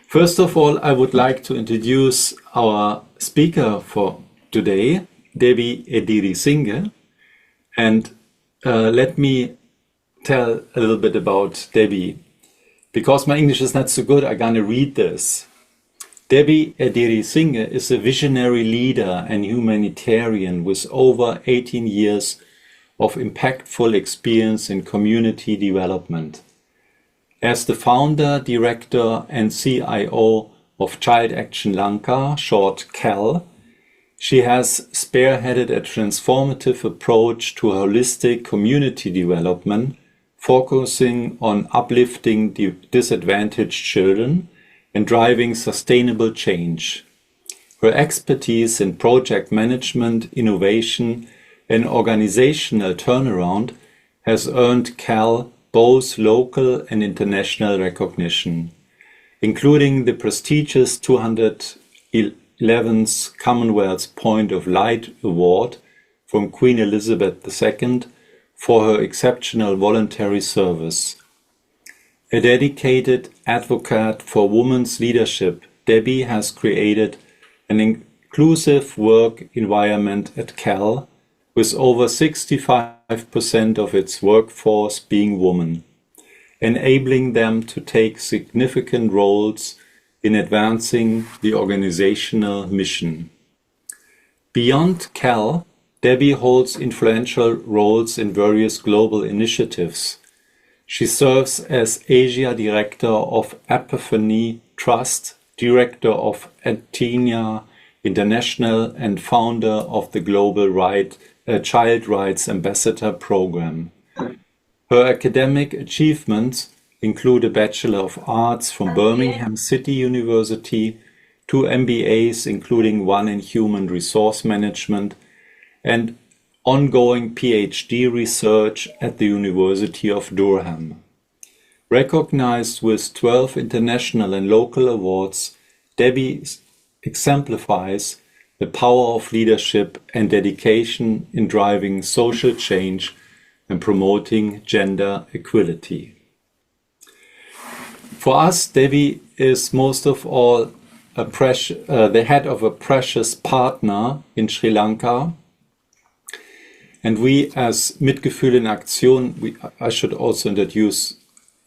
First of all, I would like to introduce our speaker for today, Debbie Edirisinghe. And let me tell a little bit about Debbie. Because my English is not so good, I'm gonna read this. Debbie Edirisinghe is a visionary leader and humanitarian with over 18 years of impactful experience in community development. As the founder, director and CIO of Child Action Lanka, short CAL, she has spearheaded a transformative approach to holistic community development, focusing on uplifting disadvantaged children and driving sustainable change. Her expertise in project management, innovation, and organizational turnaround has earned CAL both local and international recognition, including the prestigious 211th Commonwealth Point of Light Award from Queen Elizabeth II for her exceptional voluntary service. A dedicated advocate for women's leadership, Debbie has created an inclusive work environment at CAL, with over 65% of its workforce being women, enabling them to take significant roles in advancing the organizational mission. Beyond CAL, Debbie holds influential roles in various global initiatives. She serves as Asia Director of Epiphany Trust, Director of Entstehen International, and founder of the Global Child Rights Ambassador Program. Her academic achievements include a Bachelor of Arts from Birmingham City University, 2 MBAs, including one in Human Resource Management, and ongoing PhD research at the University of Durham. Recognized with 12 international and local awards, Debbie exemplifies the power of leadership and dedication in driving social change and promoting gender equality. For us, Debbie is most of all the head of a precious partner in Sri Lanka. And we, as Mitgefühl in Aktion, I should also introduce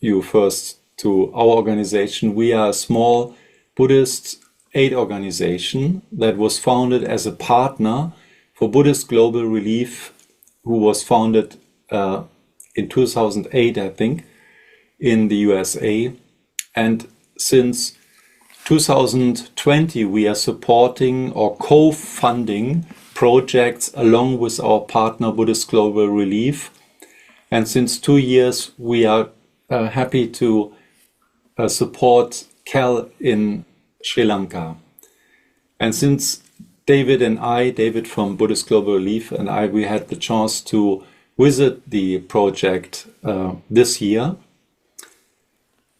you first to our organization. We are a small Buddhist aid organization that was founded as a partner for Buddhist Global Relief, who was founded in 2008, I think, in the USA. And since 2020, we are supporting or co-funding projects along with our partner Buddhist Global Relief. And since 2 years, we are happy to support CAL in Sri Lanka. And since David from Buddhist Global Relief and we had the chance to visit the project this year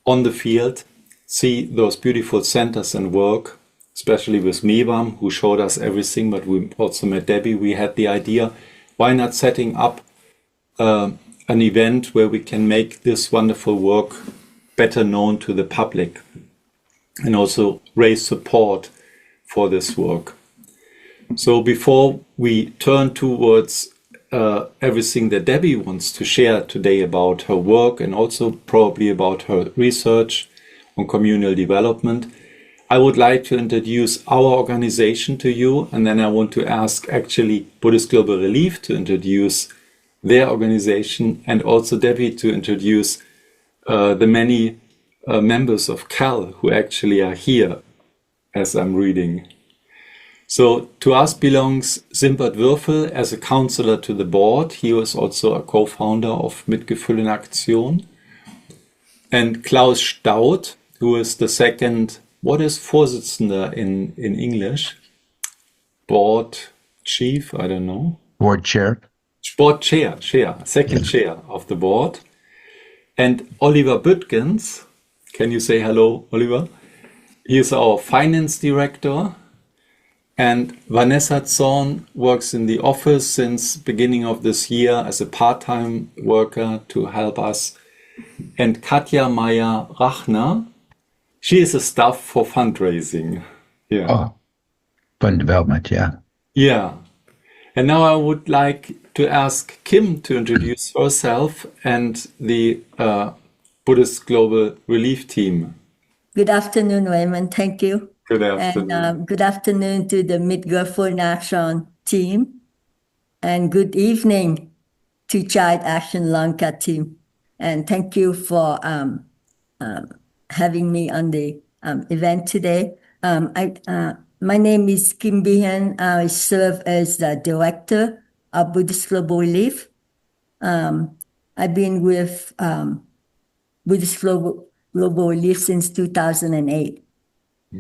on the field, see those beautiful centers and work, especially with Mewam, who showed us everything, but we also met Debbie. We had the idea, why not setting up an event where we can make this wonderful work better known to the public and also raise support for this work. So before we turn towards everything that Debbie wants to share today about her work and also probably about her research on communal development, I would like to introduce our organization to you, and then I want to ask actually Buddhist Global Relief to introduce their organization, and also Debbie to introduce the many members of CAL who actually are here as I'm reading. So to us belongs Simbert Würfel as a counselor to the board. He was also a co-founder of Mitgefühl in Aktion. And Klaus Staud, who is the second, what is Vorsitzender in English? Board chief, I don't know. Board chair. Board chair, second chair of the board. And Oliver Büttgens, can you say hello, Oliver? He is our finance director. And Vanessa Zorn works in the office since beginning of this year as a part-time worker to help us. And Katja Meyer-Rachner, She is a staff for fundraising. Yeah. Oh, fund development, yeah. Yeah. And now I would like to ask Kim to introduce herself and the Buddhist Global Relief team. Good afternoon, Raymond. Thank you. Good afternoon. And good afternoon to the Mitgefühl in Action team. And good evening to Child Action Lanka team. And thank you for having me on the event today. My name is Kim Bihan. I serve as the director of Buddhist Global Relief. I've been with Buddhist Global Relief since 2008.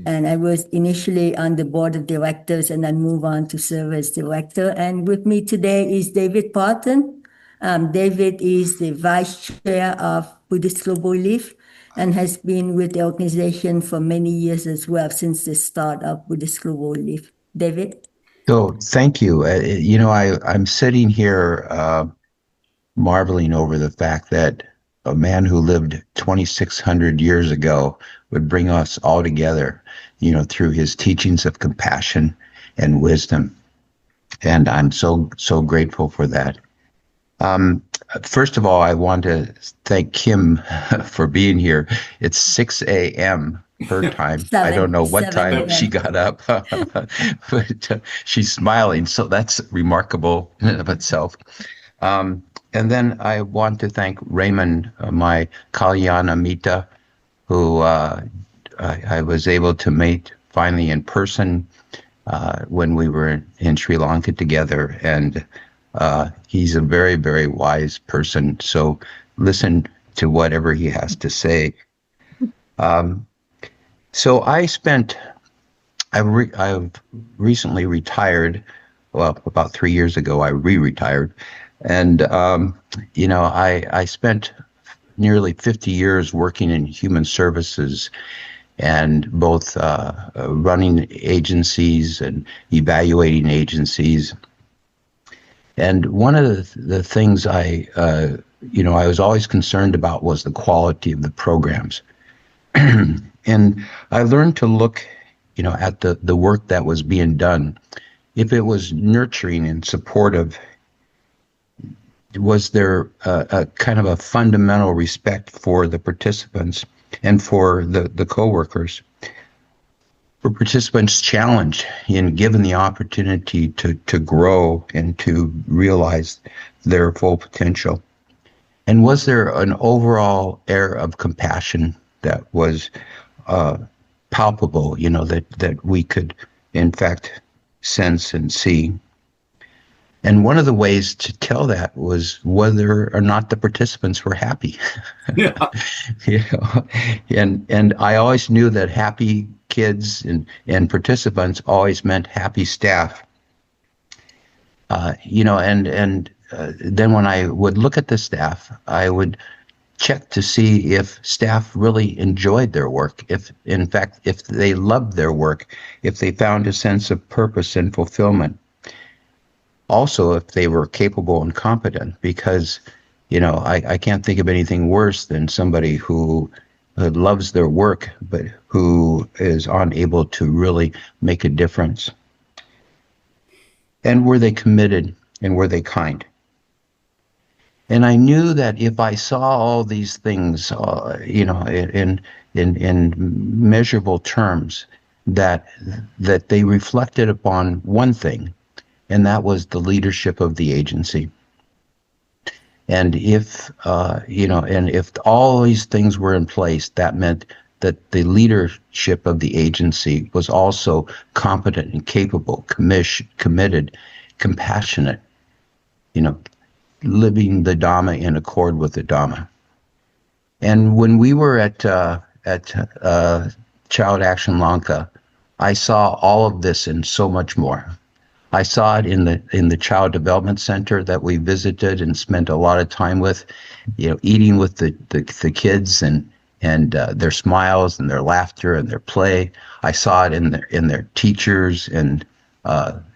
And I was initially on the board of directors and then moved on to serve as director. And with me today is David Parton. David is the vice chair of Buddhist Global Relief and has been with the organization for many years as well, since the start of Buddhist Global Relief. David? So thank you. I'm sitting here marveling over the fact that a man who lived 2,600 years ago would bring us all together, through his teachings of compassion and wisdom. And I'm so grateful for that. First of all, I want to thank Kim for being here. It's 6 a.m. her time. I don't know what time she got up, but she's smiling, so that's remarkable in and of itself. And then I want to thank Raymond, my Kalyana Mita, who I was able to meet finally in person when we were in Sri Lanka together. And he's a very, very wise person. So listen to whatever he has to say. So I've recently retired. Well, about 3 years ago, I re-retired. And, I spent nearly 50 years working in human services and both running agencies and evaluating agencies. And one of the things I was always concerned about was the quality of the programs. And I learned to look, at the work that was being done. If it was nurturing and supportive, was there a kind of a fundamental respect for the participants and for the coworkers? Were participants challenged and given the opportunity to grow and to realize their full potential? And was there an overall air of compassion that was palpable, that we could, in fact, sense and see? And one of the ways to tell that was whether or not the participants were happy. Yeah. And I always knew that happy kids and participants always meant happy staff. Then when I would look at the staff, I would check to see if staff really enjoyed their work, if they loved their work, if they found a sense of purpose and fulfillment. Also, if they were capable and competent, because, I can't think of anything worse than somebody who loves their work, but who is unable to really make a difference. And were they committed, and were they kind? And I knew that if I saw all these things, in measurable terms, that they reflected upon one thing, and that was the leadership of the agency. And if all these things were in place, that meant that the leadership of the agency was also competent and capable, committed, compassionate, living the Dhamma in accord with the Dhamma. And when we were at Child Action Lanka, I saw all of this and so much more. I saw it in the Child Development Center that we visited and spent a lot of time with, eating with the kids and their smiles and their laughter and their play. I saw it in their teachers and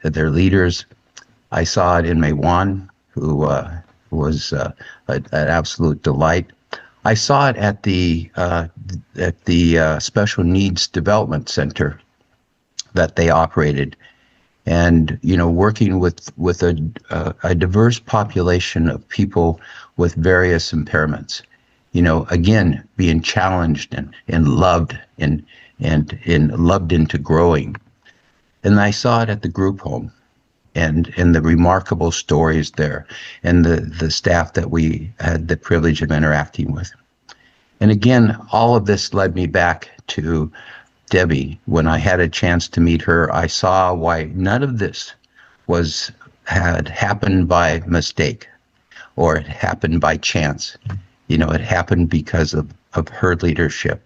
their leaders. I saw it in Maywan, who was an absolute delight. I saw it at the Special Needs Development Center that they operated, and working with a diverse population of people with various impairments. Again, being challenged and loved and loved into growing. And I saw it at the group home, and the remarkable stories there, and the staff that we had the privilege of interacting with. And again, all of this led me back to Debbie. When I had a chance to meet her, I saw why none of this had happened by mistake, or it happened by chance. It happened because of her leadership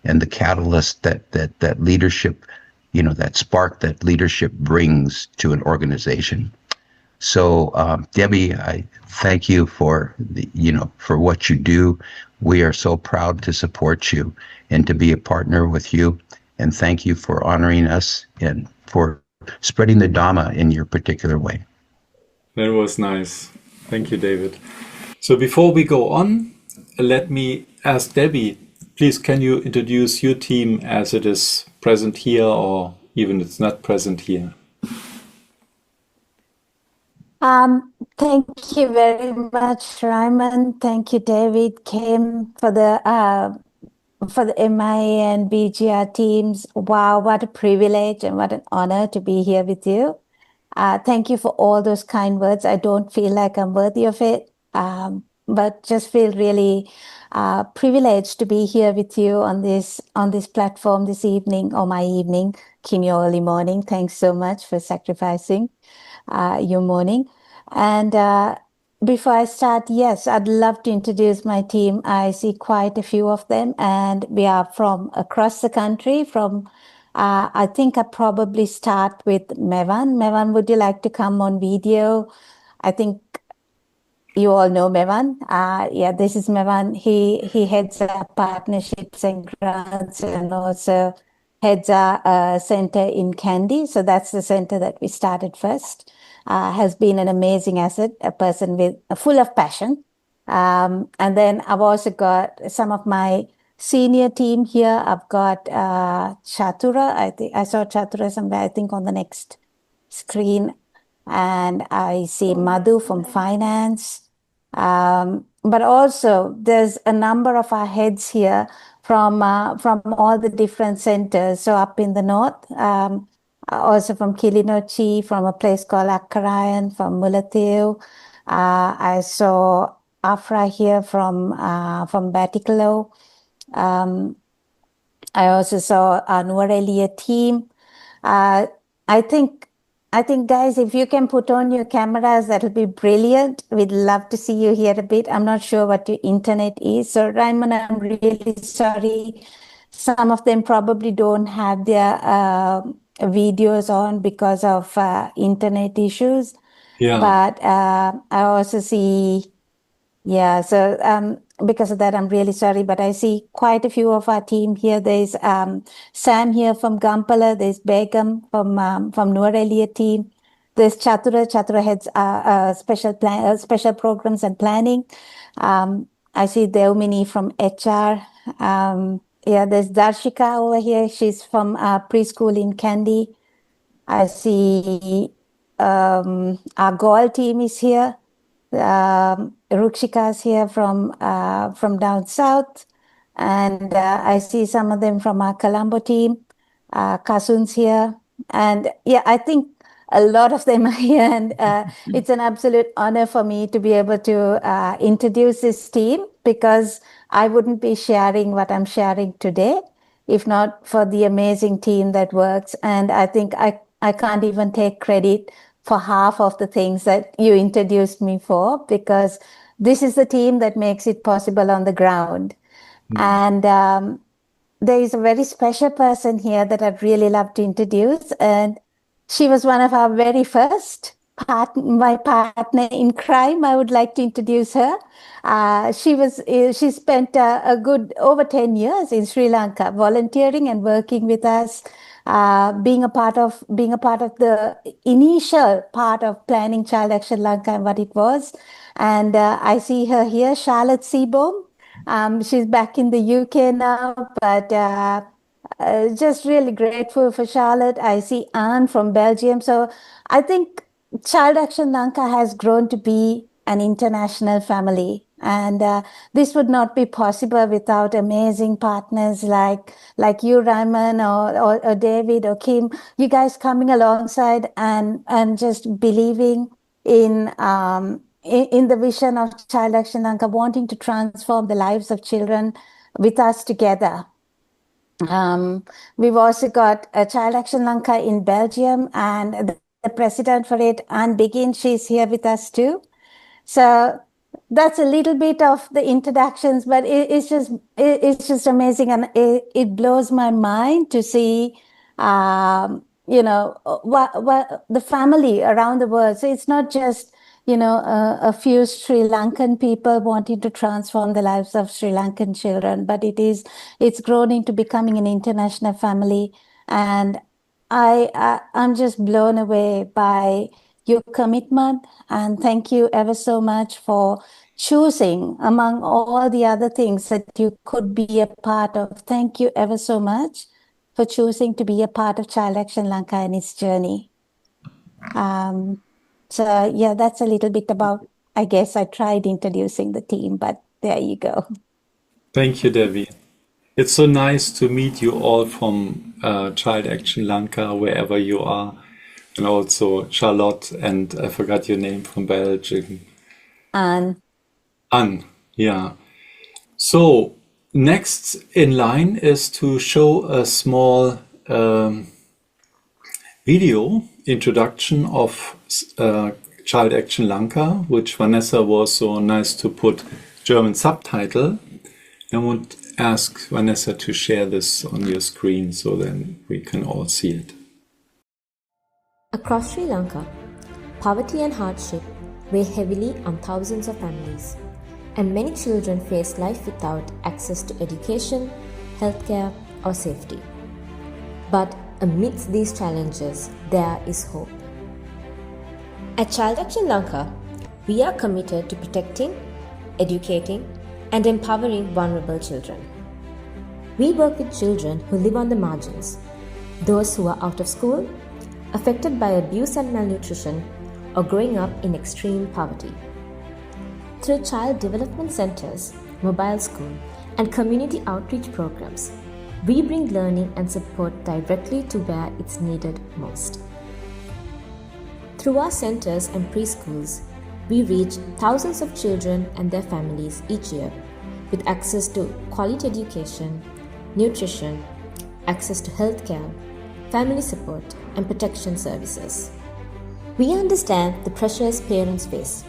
and the catalyst that leadership, that spark that leadership brings to an organization. So, Debbie, I thank you for for what you do. We are so proud to support you and to be a partner with you. And thank you for honoring us and for spreading the Dhamma in your particular way. That was nice. Thank you, David. So before we go on, let me ask Debbie, please, can you introduce your team as it is present here, or even it's not present here? Thank you very much, Raymond. Thank you, David, Kim, for the MIA and BGR teams. Wow, what a privilege and what an honor to be here with you. Thank you for all those kind words. I don't feel like I'm worthy of it, but just feel really privileged to be here with you on this platform this evening, or my evening, Kim, your early morning. Thanks so much for sacrificing your morning. And before I start, yes, I'd love to introduce my team. I see quite a few of them, and we are from across the country. I think I probably start with Mevan. Mevan, would you like to come on video? I think you all know Mevan. Yeah, this is Mevan. He heads up partnerships and grants, and also heads a center in Kandy. So that's the center that we started first. Has been an amazing asset, a person full of passion. And then I've also got some of my senior team here. I've got Chatura. I think I saw Chatura somewhere, I think on the next screen. And I see Madhu from finance. But also there's a number of our heads here from all the different centers. So up in the north, also from Kilinochchi, from a place called Akkarayan, from Mullatiu. I saw Afra here from Batticaloa. I also saw our Nuarelia team. I think, guys, if you can put on your cameras, that'll be brilliant. We'd love to see you here a bit. I'm not sure what your internet is. So, Raymond, I'm really sorry. Some of them probably don't have their videos on because of internet issues. Yeah. But I also see, yeah, so because of that, I'm really sorry, but I see quite a few of our team here. There's Sam here from Gampala. There's Begum from Nuarelia team. There's Chatura heads special programs and planning. I see Deumini from HR. Yeah, there's Darshika over here. She's from preschool in Kandy. I see our Goal team is here. Rukshika's here from down south, and I see some of them from our Colombo team. Kasun's here, and yeah, I think a lot of them are here, and it's an absolute honor for me to be able to introduce this team, because I wouldn't be sharing what I'm sharing today if not for the amazing team that works. And I think I can't even take credit for half of the things that you introduced me for, because this is the team that makes it possible on the ground. And there is a very special person here that I'd really love to introduce. And she was one of our very first my partner in crime. I would like to introduce her. She spent a good over 10 years in Sri Lanka, volunteering and working with us, being a part of the initial part of planning Child Action Lanka and what it was. And I see her here, Charlotte Seabohm. She's back in the UK now, but just really grateful for Charlotte. I see Anne from Belgium. So I think Child Action Lanka has grown to be an international family. And this would not be possible without amazing partners like you, Raymond, or David, or Kim. You guys coming alongside and just believing in the vision of Child Action Lanka, wanting to transform the lives of children with us together. We've also got a Child Action Lanka in Belgium, and the president for it, Anne Begin, she's here with us too. So that's a little bit of the introductions, but it's just amazing, and it blows my mind to see what the family around the world. So it's not just a few Sri Lankan people wanting to transform the lives of Sri Lankan children, but it's grown into becoming an international family. And I'm just blown away by your commitment, and thank you ever so much for choosing among all the other things that you could be a part of. Thank you ever so much for choosing to be a part of Child Action Lanka and its journey. So yeah, that's a little bit about, I guess I tried introducing the team, but there you go. Thank you, Debbie. It's so nice to meet you all from Child Action Lanka, wherever you are. And also Charlotte, and I forgot your name, from Belgium. Anne, yeah. So next in line is to show a small video introduction of Child Action Lanka, which Vanessa was so nice to put German subtitle. I would ask Vanessa to share this on your screen so then we can all see it. Across Sri Lanka, poverty and hardship weigh heavily on thousands of families, and many children face life without access to education, healthcare, or safety. But amidst these challenges, there is hope. At Child Action Lanka, we are committed to protecting, educating, and empowering vulnerable children. We work with children who live on the margins, those who are out of school, affected by abuse and malnutrition, or growing up in extreme poverty. Through child development centers, mobile school, and community outreach programs, we bring learning and support directly to where it's needed most. Through our centers and preschools, we reach thousands of children and their families each year with access to quality education, nutrition, access to healthcare, family support, and protection services. We understand the pressures parents face,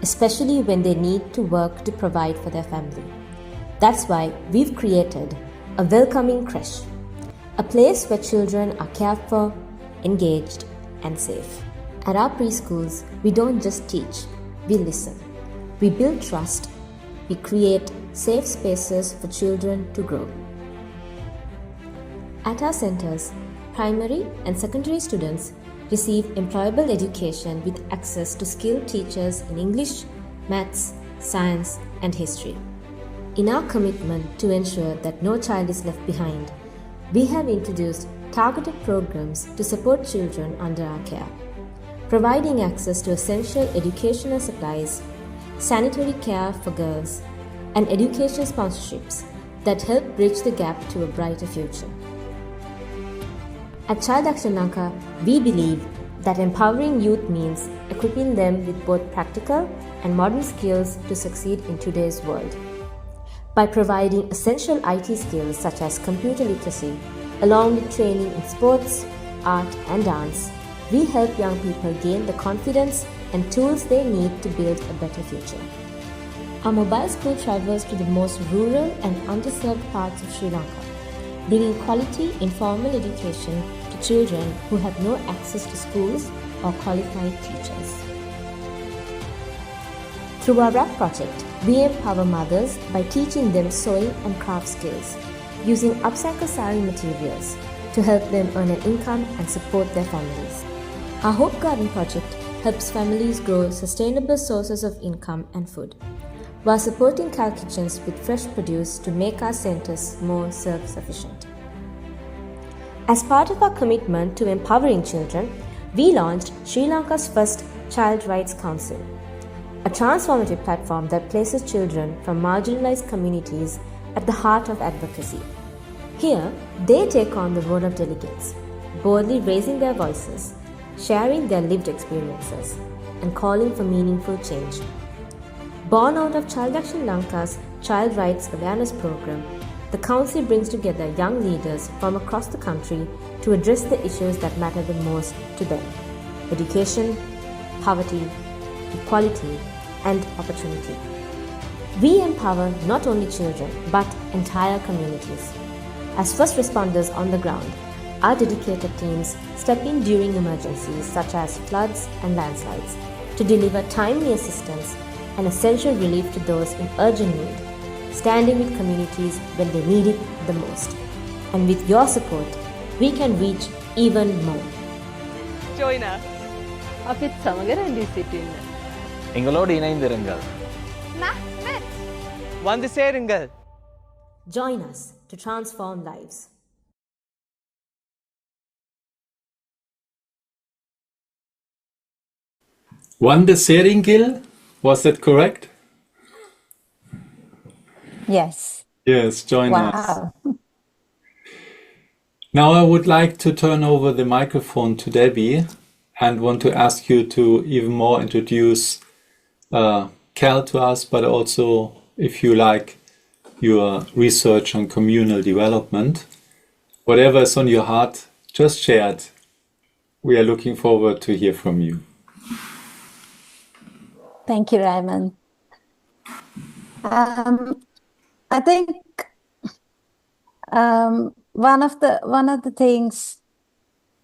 especially when they need to work to provide for their family. That's why we've created a welcoming creche, a place where children are cared for, engaged, and safe. At our preschools, we don't just teach, we listen. We build trust, we create safe spaces for children to grow. At our centers, primary and secondary students receive employable education with access to skilled teachers in English, maths, science, and history. In our commitment to ensure that no child is left behind, we have introduced targeted programs to support children under our care, providing access to essential educational supplies, sanitary care for girls, and education sponsorships that help bridge the gap to a brighter future. At Child Action Lanka, we believe that empowering youth means equipping them with both practical and modern skills to succeed in today's world. By providing essential IT skills such as computer literacy, along with training in sports, art, and dance, we help young people gain the confidence and tools they need to build a better future. Our mobile school travels to the most rural and underserved parts of Sri Lanka, bringing quality informal education to children who have no access to schools or qualified teachers. Through our WRAP project, we empower mothers by teaching them sewing and craft skills, using upcycled sari materials to help them earn an income and support their families. Our Hope Garden project helps families grow sustainable sources of income and food. while supporting Cal kitchens with fresh produce to make our centres more self-sufficient. As part of our commitment to empowering children, we launched Sri Lanka's first Child Rights Council, a transformative platform that places children from marginalized communities at the heart of advocacy. Here, they take on the role of delegates, boldly raising their voices, sharing their lived experiences, and calling for meaningful change. Born out of Child Action Lanka's Child Rights Awareness Program, the Council brings together young leaders from across the country to address the issues that matter the most to them: education, poverty, equality, and opportunity. We empower not only children but entire communities. As first responders on the ground, our dedicated teams step in during emergencies such as floods and landslides to deliver timely assistance and essential relief to those in urgent need, standing with communities when they need it the most. And with your support, we can reach even more. Join us. අපිත් සමග රැඳී සිටින්න. எங்களோடு இணைந்திருங்கள். வந்து சேருங்கள். Join us to transform lives. Wande Seringil, was that correct? Yes. Yes, join us. Wow. Now I would like to turn over the microphone to Debbie and want to ask you to even more introduce Cal to us, but also, if you like, your research on communal development. Whatever is on your heart, just share it. We are looking forward to hear from you. Thank you, Raymond. I think one of the things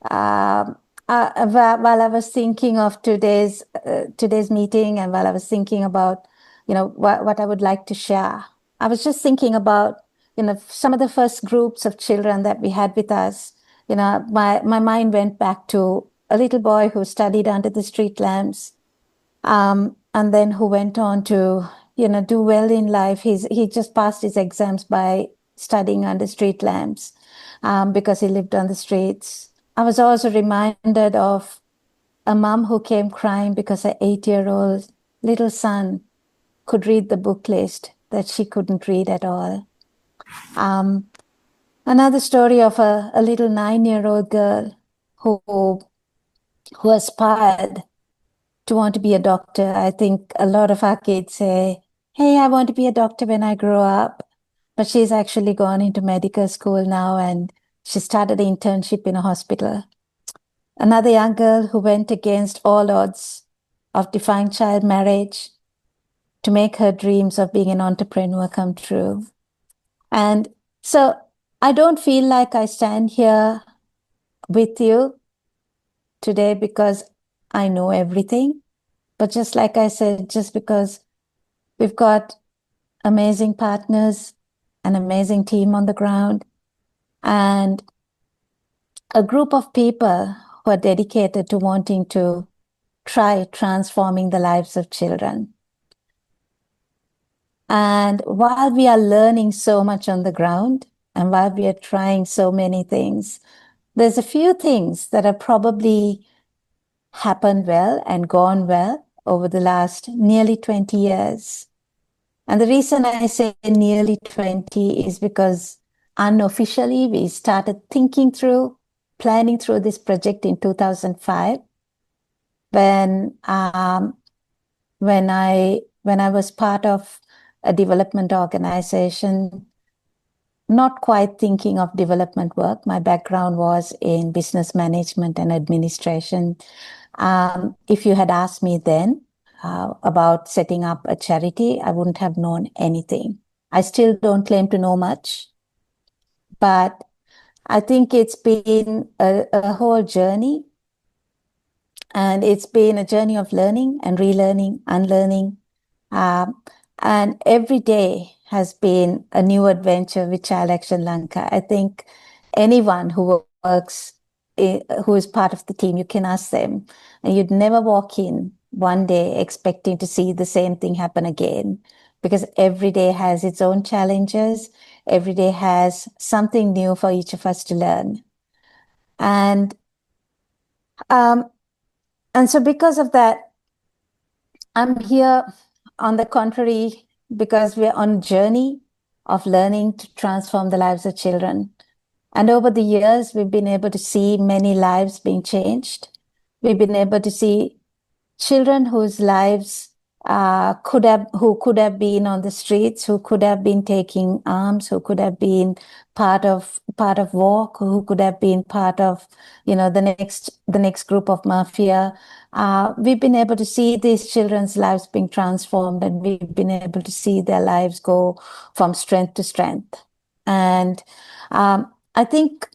while I was thinking of today's meeting, and while I was thinking about what I would like to share, I was just thinking about some of the first groups of children that we had with us. My mind went back to a little boy who studied under the street lamps, and then who went on to do well in life. He just passed his exams by studying under street lamps because he lived on the streets. I was also reminded of a mom who came crying because her 8-year-old little son could read the book list that she couldn't read at all. Another story of a little 9-year-old girl who aspired to want to be a doctor. I think a lot of our kids say, hey, I want to be a doctor when I grow up. But she's actually gone into medical school now, and she started an internship in a hospital. Another young girl who went against all odds of defying child marriage to make her dreams of being an entrepreneur come true. And so I don't feel like I stand here with you today because I know everything. But just like I said, just because we've got amazing partners, an amazing team on the ground, and a group of people who are dedicated to wanting to try transforming the lives of children. And while we are learning so much on the ground, and while we are trying so many things, there's a few things that have probably happened well and gone well over the last nearly 20 years. And the reason I say nearly 20 is because unofficially we started planning through this project in 2005 when I was part of a development organization, not quite thinking of development work. My background was in business management and administration. If you had asked me then about setting up a charity, I wouldn't have known anything. I still don't claim to know much, but I think it's been a whole journey, and it's been a journey of learning and relearning, unlearning, and every day has been a new adventure with Child Action Lanka. I think anyone who works, who is part of the team, you can ask them, and you'd never walk in one day expecting to see the same thing happen again, because every day has its own challenges. Every day has something new for each of us to learn. And so because of that, I'm here, on the contrary, because we're on a journey of learning to transform the lives of children. And over the years, we've been able to see many lives being changed. We've been able to see children whose lives could have been on the streets, who could have been taking arms, who could have been part of war, who could have been part of, the next group of mafia. We've been able to see these children's lives being transformed, and we've been able to see their lives go from strength to strength. And I think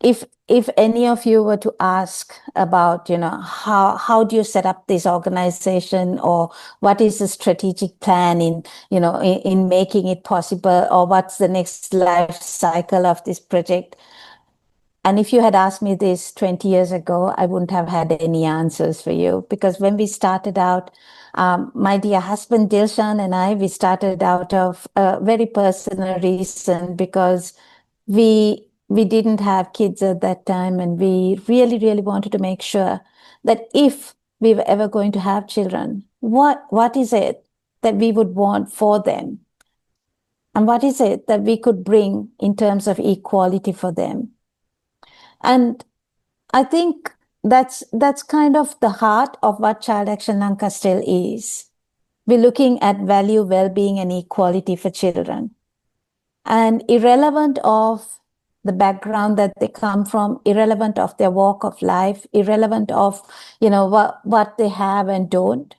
if any of you were to ask about, how do you set up this organization, or what is the strategic plan in making it possible, or what's the next life cycle of this project? And if you had asked me this 20 years ago, I wouldn't have had any answers for you, because when we started out, my dear husband Dilshan and I, we started out of a very personal reason, because we didn't have kids at that time, and we really, really wanted to make sure that if we were ever going to have children, what is it that we would want for them? And what is it that we could bring in terms of equality for them? And I think that's kind of the heart of what Child Action Lanka still is. We're looking at value, well-being, and equality for children. And irrelevant of the background that they come from, irrelevant of their walk of life, irrelevant of, what they have and don't,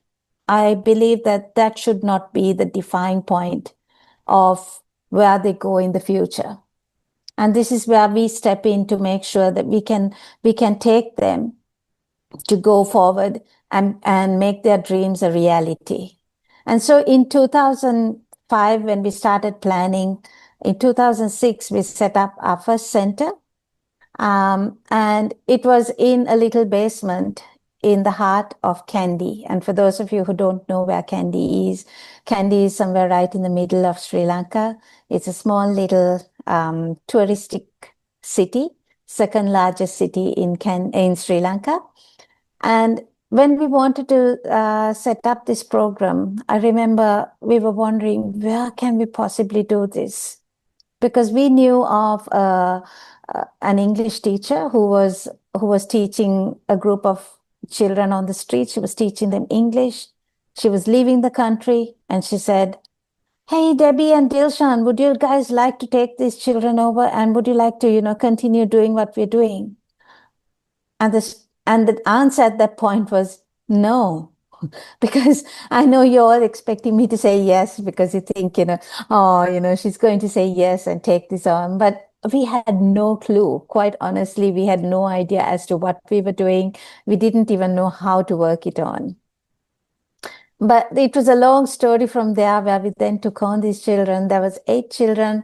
I believe that should not be the defining point of where they go in the future. And this is where we step in to make sure that we can take them to go forward and make their dreams a reality. And so in 2005, when we started planning, in 2006, we set up our first center, and it was in a little basement in the heart of Kandy. And for those of you who don't know where Kandy is somewhere right in the middle of Sri Lanka. It's a small little touristic city, second largest city in Sri Lanka. And when we wanted to set up this program, I remember we were wondering, where can we possibly do this? Because we knew of an English teacher who was teaching a group of children on the street. She was teaching them English. She was leaving the country, and she said, "Hey, Debbie and Dilshan, would you guys like to take these children over, and would you like to, continue doing what we're doing?" And the answer at that point was no. Because I know you're all expecting me to say yes, because you think, she's going to say yes and take this on. But we had no clue. Quite honestly, we had no idea as to what we were doing. We didn't even know how to work it on. But it was a long story from there, where we then took on these children. There was 8 children.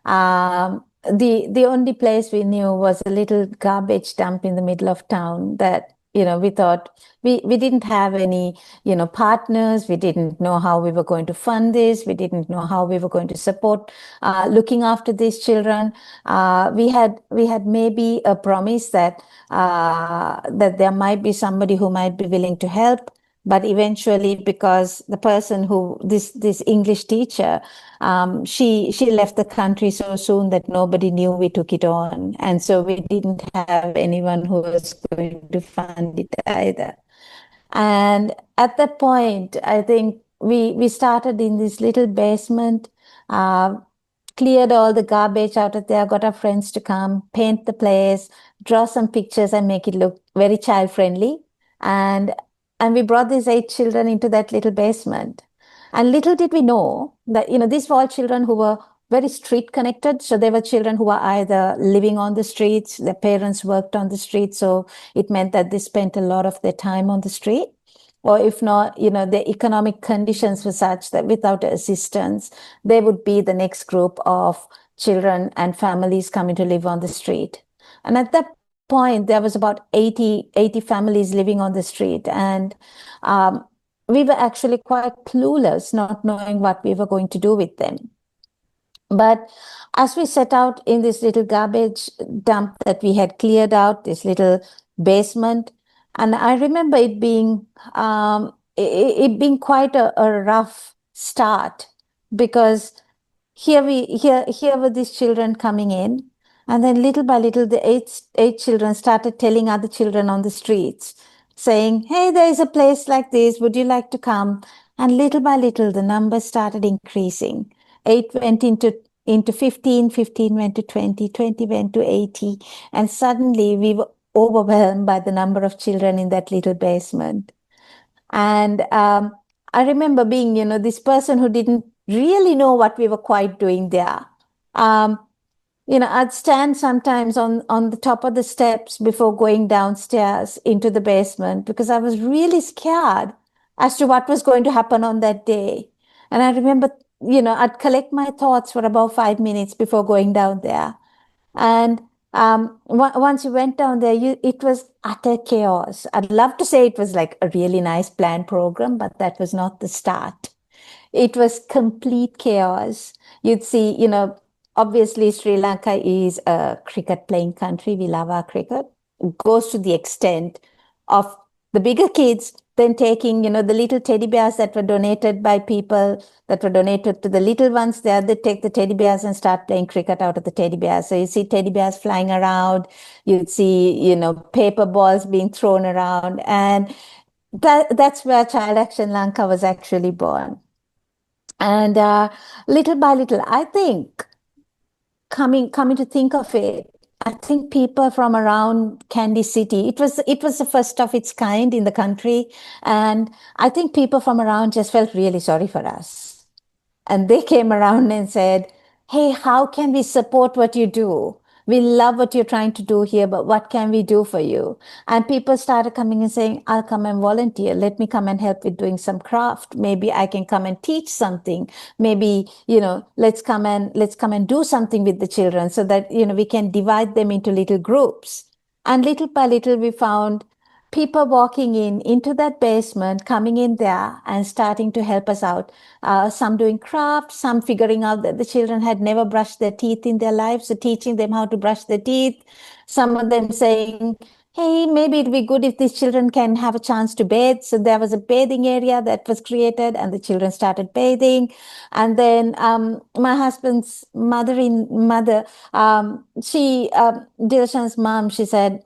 The only place we knew was a little garbage dump in the middle of town that, we thought we didn't have any, partners. We didn't know how we were going to fund this. We didn't know how we were going to support looking after these children. We had maybe a promise that there might be somebody who might be willing to help. But eventually, because the person this English teacher, she left the country so soon that nobody knew we took it on. And so we didn't have anyone who was going to fund it either. And at that point, I think we started in this little basement, cleared all the garbage out of there, got our friends to come, paint the place, draw some pictures, and make it look very child-friendly. And we brought these 8 children into that little basement. And little did we know that, these were all children who were very street connected. So they were children who were either living on the streets, their parents worked on the street. So it meant that they spent a lot of their time on the street. Or if not, the economic conditions were such that without assistance, they would be the next group of children and families coming to live on the street. And at that point, there was about 80 families living on the street. And we were actually quite clueless, not knowing what we were going to do with them. But as we set out in this little garbage dump that we had cleared out, this little basement, and I remember it being quite a rough start, because here were these children coming in, and then little by little the eight children started telling other children on the streets, saying, "Hey, there is a place like this, would you like to come?" And little by little the numbers started increasing. 8 went into 15, 15 went to 20, 20 went to 80, and suddenly we were overwhelmed by the number of children in that little basement. And I remember being, this person who didn't really know what we were quite doing there. I'd stand sometimes on the top of the steps before going downstairs into the basement, because I was really scared as to what was going to happen on that day. And I remember, I'd collect my thoughts for about 5 minutes before going down there. And once you went down there, it was utter chaos. I'd love to say it was like a really nice planned program, but that was not the start. It was complete chaos. You'd see, obviously Sri Lanka is a cricket playing country. We love our cricket. It goes to the extent of the bigger kids then taking, the little teddy bears that were donated by people, that were donated to the little ones there. They take the teddy bears and start playing cricket out of the teddy bears. So you see teddy bears flying around. You'd see, paper balls being thrown around. And that's where Child Action Lanka was actually born. And little by little, I think, coming to think of it, I think people from around Kandy City, it was the first of its kind in the country. And I think people from around just felt really sorry for us. And they came around and said, "Hey, how can we support what you do? We love what you're trying to do here, but what can we do for you?" And people started coming and saying, "I'll come and volunteer. Let me come and help with doing some craft. Maybe I can come and teach something. Maybe, let's come and do something with the children so that, we can divide them into little groups." And little by little, we found people walking into that basement, coming in there and starting to help us out. Some doing craft, some figuring out that the children had never brushed their teeth in their lives, so teaching them how to brush their teeth. Some of them saying, "Hey, maybe it'd be good if these children can have a chance to bathe." So there was a bathing area that was created, and the children started bathing. And then my husband's mother, Dilshan's mom, she said,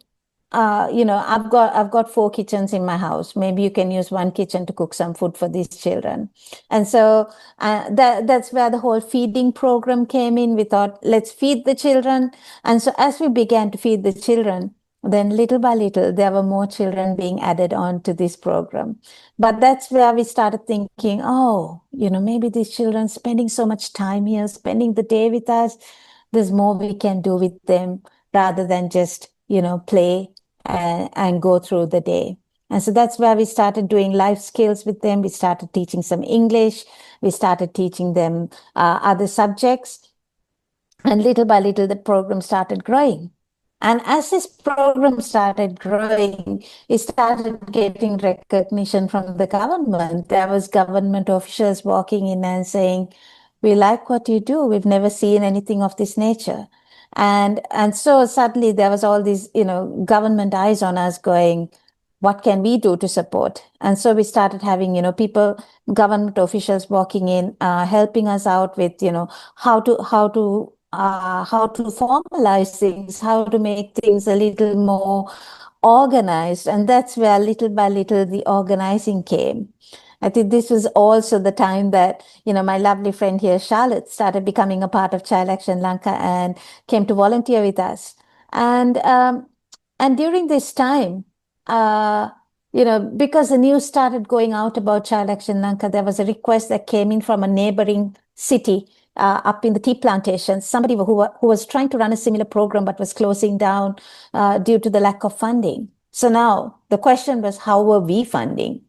I've got 4 kitchens in my house. Maybe you can use one kitchen to cook some food for these children. And so that's where the whole feeding program came in. We thought, let's feed the children. And so as we began to feed the children, then little by little, there were more children being added on to this program. But that's where we started thinking, maybe these children spending so much time here, spending the day with us, there's more we can do with them rather than just, play and go through the day. And so that's where we started doing life skills with them. We started teaching some English. We started teaching them other subjects. And little by little, the program started growing. And as this program started growing, it started getting recognition from the government. There was government officials walking in and saying, "We like what you do. We've never seen anything of this nature." And so suddenly there was all these, government eyes on us going, what can we do to support? And so we started having, people, government officials walking in, helping us out with, how to formalize things, how to make things a little more organized. And that's where little by little the organizing came. I think this was also the time that, my lovely friend here, Charlotte, started becoming a part of Child Action Lanka and came to volunteer with us. And during this time, because the news started going out about Child Action Lanka, there was a request that came in from a neighboring city up in the tea plantations, somebody who was trying to run a similar program but was closing down due to the lack of funding. So now the question was, how were we funding?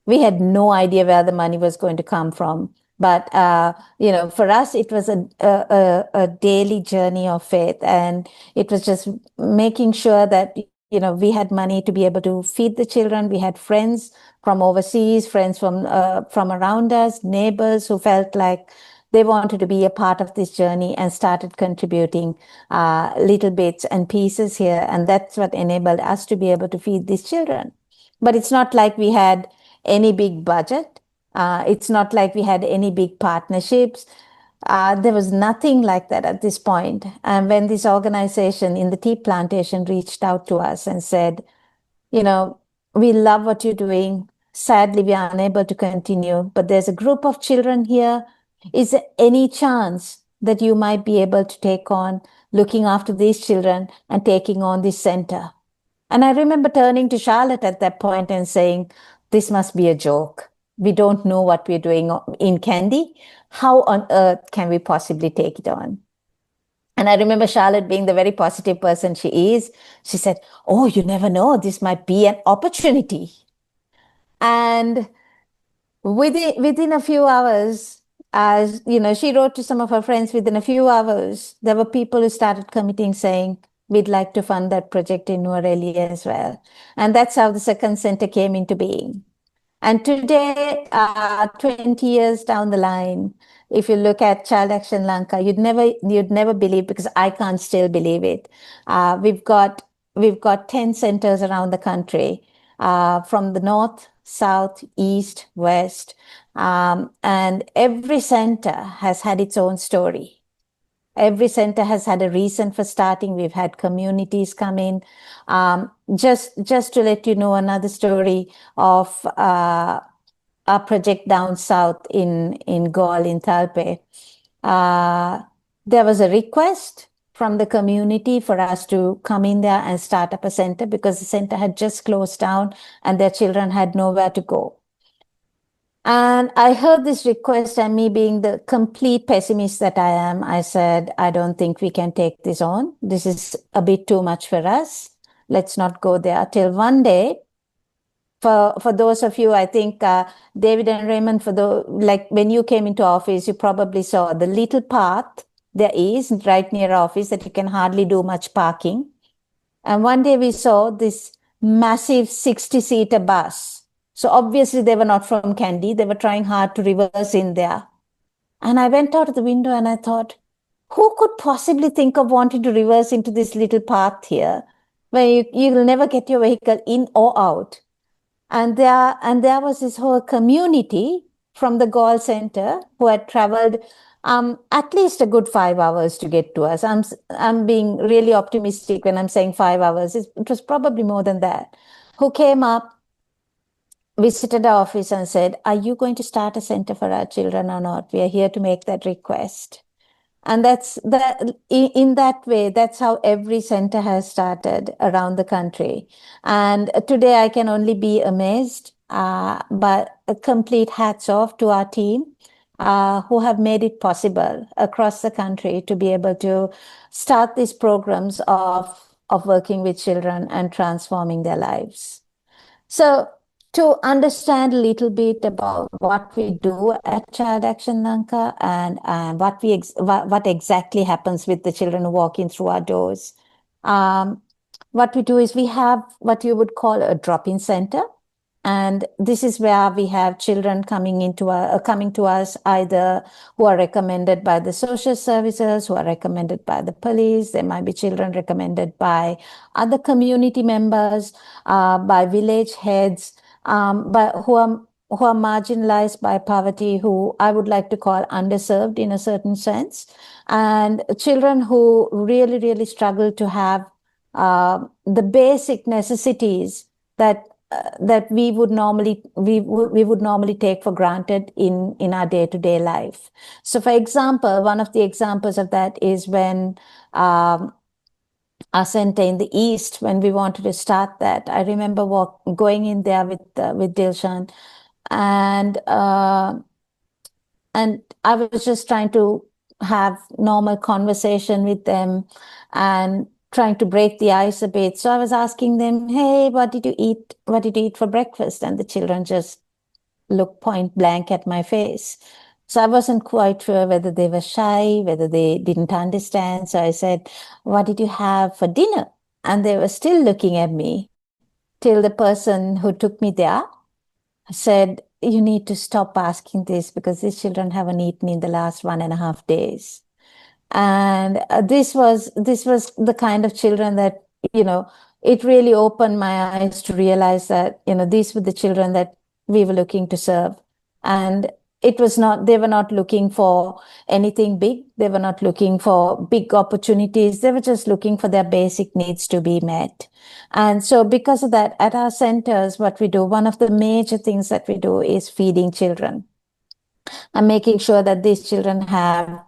We had no idea where the money was going to come from. But, for us, it was a daily journey of faith. And it was just making sure that, we had money to be able to feed the children. We had friends from overseas, friends from around us, neighbors who felt like they wanted to be a part of this journey and started contributing little bits and pieces here. And that's what enabled us to be able to feed these children. But it's not like we had any big budget. It's not like we had any big partnerships. There was nothing like that at this point. And when this organization in the tea plantation reached out to us and said, we love what you're doing. Sadly, we are unable to continue, but there's a group of children here. Is there any chance that you might be able to take on looking after these children and taking on this center? And I remember turning to Charlotte at that point and saying, this must be a joke. We don't know what we're doing in Kandy. How on earth can we possibly take it on? And I remember Charlotte being the very positive person she is. She said, oh, you never know. This might be an opportunity. And within a few hours, as she wrote to some of her friends, within a few hours, there were people who started committing saying, we'd like to fund that project in Nueva Delhi as well. And that's how the second center came into being. And today, 20 years down the line, if you look at Child Action Lanka, you'd never believe, because I can't still believe it. We've got 10 centers around the country, from the north, south, east, west, and every center has had its own story. Every center has had a reason for starting. We've had communities come in. Just to let you know another story of our project down south in Gaul, in Talpe. There was a request from the community for us to come in there and start up a center because the center had just closed down and their children had nowhere to go. And I heard this request, and me being the complete pessimist that I am, I said, I don't think we can take this on. This is a bit too much for us. Let's not go there. Till one day, for those of you, I think David and Raymond, when you came into office, you probably saw the little path there is right near office that you can hardly do much parking. And one day we saw this massive 60-seater bus. So obviously they were not from Kandy. They were trying hard to reverse in there. And I went out of the window and I thought, who could possibly think of wanting to reverse into this little path here where you'll never get your vehicle in or out? And there was this whole community from the Gaul Center who had traveled at least a good 5 hours to get to us. I'm being really optimistic when I'm saying 5 hours. It was probably more than that. Who came up, visited our office and said, are you going to start a center for our children or not? We are here to make that request. And in that way, that's how every center has started around the country. And today I can only be amazed, but a complete hats off to our team who have made it possible across the country to be able to start these programs of working with children and transforming their lives. So to understand a little bit about what we do at Child Action Lanka and what exactly happens with the children who walk in through our doors. What we do is we have what you would call a drop-in center. And this is where we have children coming to us, either who are recommended by the social services, who are recommended by the police. There might be children recommended by other community members, by village heads, but who are marginalized by poverty, who I would like to call underserved in a certain sense, and children who really, really struggle to have the basic necessities that we would normally take for granted in our day-to-day life. So, for example, one of the examples of that is when our center in the East, when we wanted to start that, I remember going in there with Dilshan, and I was just trying to have normal conversation with them and trying to break the ice a bit. So I was asking them, hey, what did you eat? What did you eat for breakfast? And the children just looked point blank at my face. So I wasn't quite sure whether they were shy, whether they didn't understand. So I said, what did you have for dinner? And they were still looking at me till the person who took me there said, you need to stop asking this because these children haven't eaten in the last 1.5 days. And this was the kind of children that, it really opened my eyes to realize that, these were the children that we were looking to serve. And they were not looking for anything big. They were not looking for big opportunities. They were just looking for their basic needs to be met. And so because of that, at our centers, what we do, one of the major things that we do is feeding children and making sure that these children have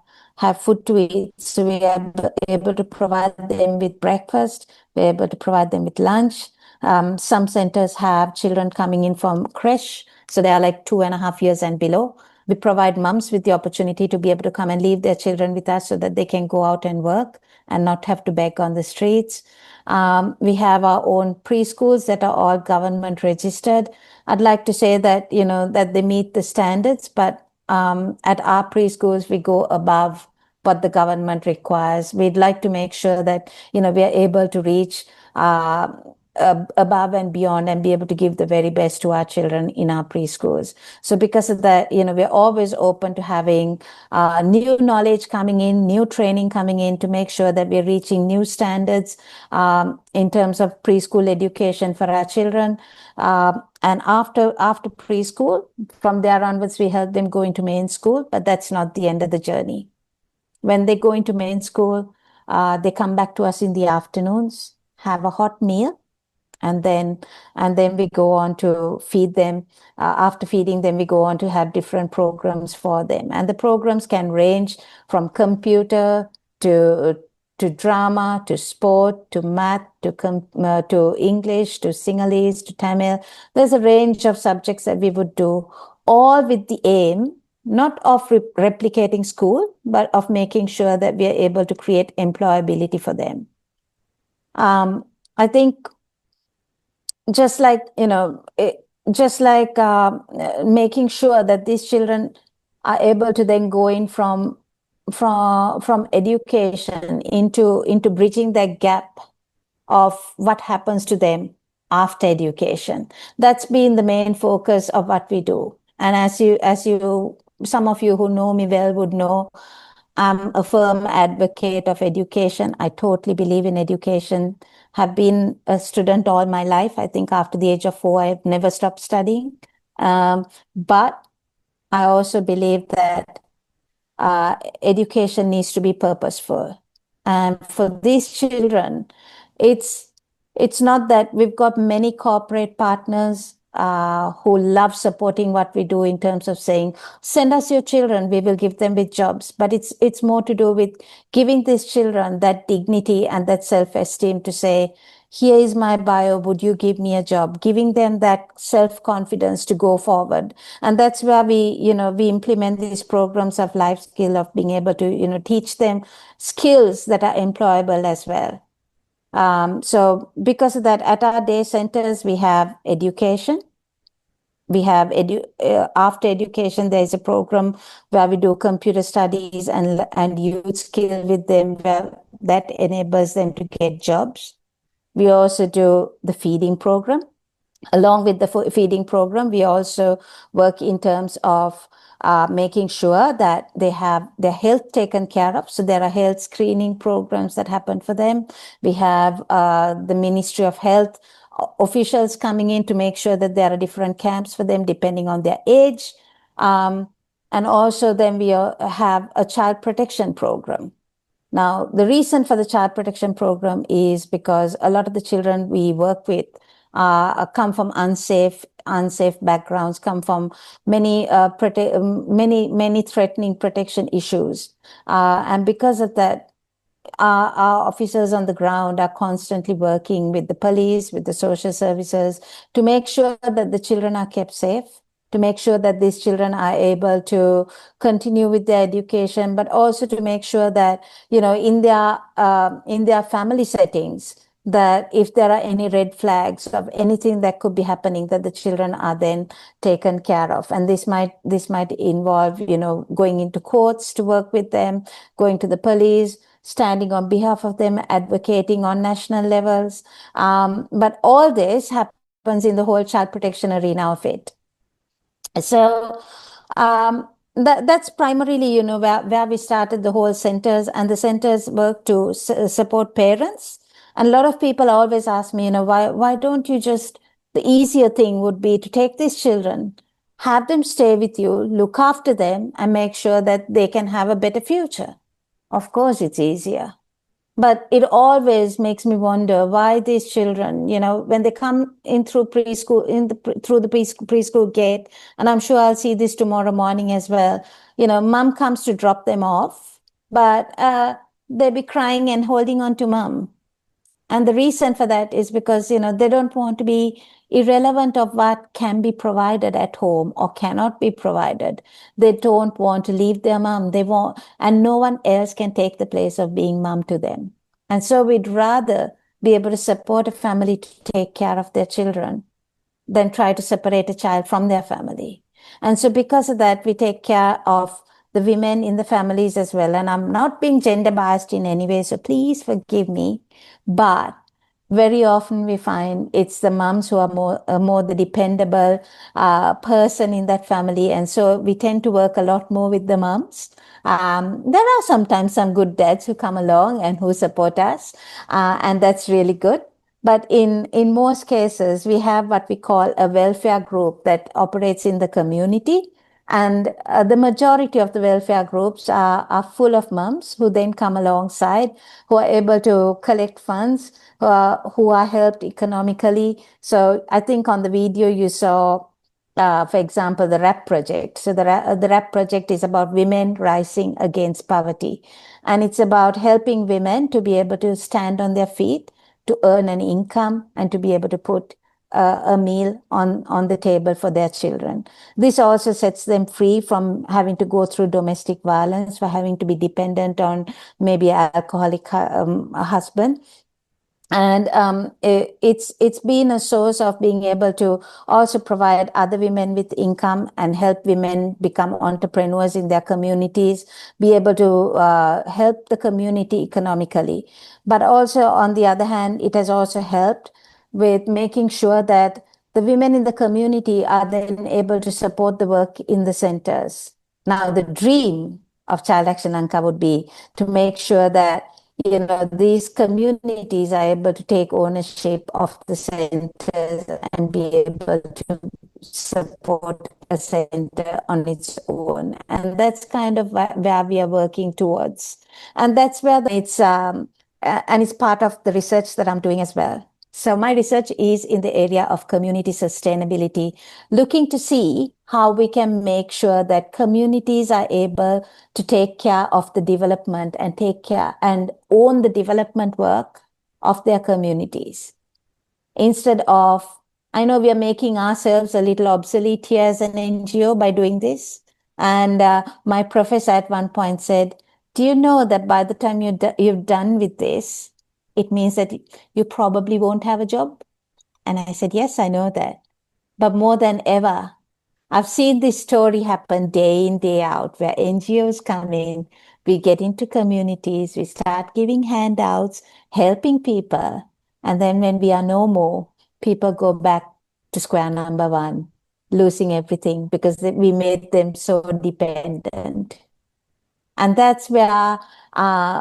food to eat. So we are able to provide them with breakfast. We're able to provide them with lunch. Some centers have children coming in from creche. So they are like 2.5 years and below. We provide moms with the opportunity to be able to come and leave their children with us so that they can go out and work and not have to beg on the streets. We have our own preschools that are all government registered. I'd like to say that, that they meet the standards, but at our preschools, we go above what the government requires. We'd like to make sure that, we are able to reach above and beyond and be able to give the very best to our children in our preschools. So because of that, we're always open to having new knowledge coming in, new training coming in to make sure that we're reaching new standards in terms of preschool education for our children. And after preschool, from there onwards, we help them go into main school, but that's not the end of the journey. When they go into main school, they come back to us in the afternoons, have a hot meal, and then we go on to feed them. After feeding them, we go on to have different programs for them. And the programs can range from computer to drama, to sport, to math, to English, to Sinhalese, to Tamil. There's a range of subjects that we would do, all with the aim, not of replicating school, but of making sure that we are able to create employability for them. I think just like, making sure that these children are able to then go in from education into bridging that gap of what happens to them after education. That's been the main focus of what we do. And as you, some of you who know me well would know, I'm a firm advocate of education. I totally believe in education. Have been a student all my life. I think after the age of 4, I've never stopped studying. But I also believe that education needs to be purposeful. And for these children, it's not that we've got many corporate partners who love supporting what we do in terms of saying, send us your children, we will give them with jobs. But it's more to do with giving these children that dignity and that self-esteem to say, here is my bio, would you give me a job? Giving them that self-confidence to go forward. And that's where we implement these programs of life skill, of being able to, teach them skills that are employable as well. So because of that, at our day centers, we have education. We have after education, there's a program where we do computer studies and youth skill with them, where that enables them to get jobs. We also do the feeding program. Along with the feeding program, we also work in terms of making sure that they have their health taken care of. So there are health screening programs that happen for them. We have the Ministry of Health officials coming in to make sure that there are different camps for them depending on their age. And also then we have a child protection program. Now, the reason for the child protection program is because a lot of the children we work with come from unsafe backgrounds, come from many threatening protection issues. And because of that, our officers on the ground are constantly working with the police, with the social services, to make sure that the children are kept safe, to make sure that these children are able to continue with their education, but also to make sure that, in their family settings, that if there are any red flags of anything that could be happening, that the children are then taken care of. And this might involve, going into courts to work with them, going to the police, standing on behalf of them, advocating on national levels. But all this happens in the whole child protection arena of it. So that's primarily, where we started the whole centers, and the centers work to support parents. And a lot of people always ask me, why don't you just, the easier thing would be to take these children, have them stay with you, look after them, and make sure that they can have a better future. Of course, it's easier. But it always makes me wonder why these children, when they come in through preschool, through the preschool gate, and I'm sure I'll see this tomorrow morning as well, mom comes to drop them off, but they'll be crying and holding on to mom. And the reason for that is because, they don't want to be irrelevant of what can be provided at home or cannot be provided. They don't want to leave their mom. And no one else can take the place of being mom to them. And so we'd rather be able to support a family to take care of their children than try to separate a child from their family. And so because of that, we take care of the women in the families as well. And I'm not being gender biased in any way, so please forgive me. But very often we find it's the moms who are more the dependable person in that family. And so we tend to work a lot more with the moms. There are sometimes some good dads who come along and who support us, and that's really good. But in most cases, we have what we call a welfare group that operates in the community. And the majority of the welfare groups are full of moms who then come alongside, who are able to collect funds, who are helped economically. So I think on the video you saw, for example, the RAP project. So the RAP project is about women rising against poverty. And it's about helping women to be able to stand on their feet, to earn an income, and to be able to put a meal on the table for their children. This also sets them free from having to go through domestic violence, for having to be dependent on maybe an alcoholic husband. And it's been a source of being able to also provide other women with income and help women become entrepreneurs in their communities, be able to help the community economically. But also, on the other hand, it has also helped with making sure that the women in the community are then able to support the work in the centers. Now, the dream of Child Action Lanka would be to make sure that these communities are able to take ownership of the centers and be able to support a center on its own. And that's kind of where we are working towards. And that's where it's part of the research that I'm doing as well. So my research is in the area of community sustainability, looking to see how we can make sure that communities are able to take care of the development and take care and own the development work of their communities. Instead of, I know we are making ourselves a little obsolete here as an NGO by doing this. And my professor at one point said, do you know that by the time you're done with this, it means that you probably won't have a job? And I said, yes, I know that. But more than ever, I've seen this story happen day in, day out, where NGOs come in, we get into communities, we start giving handouts, helping people. And then when we are no more, people go back to square number one, losing everything because we made them so dependent. And that's where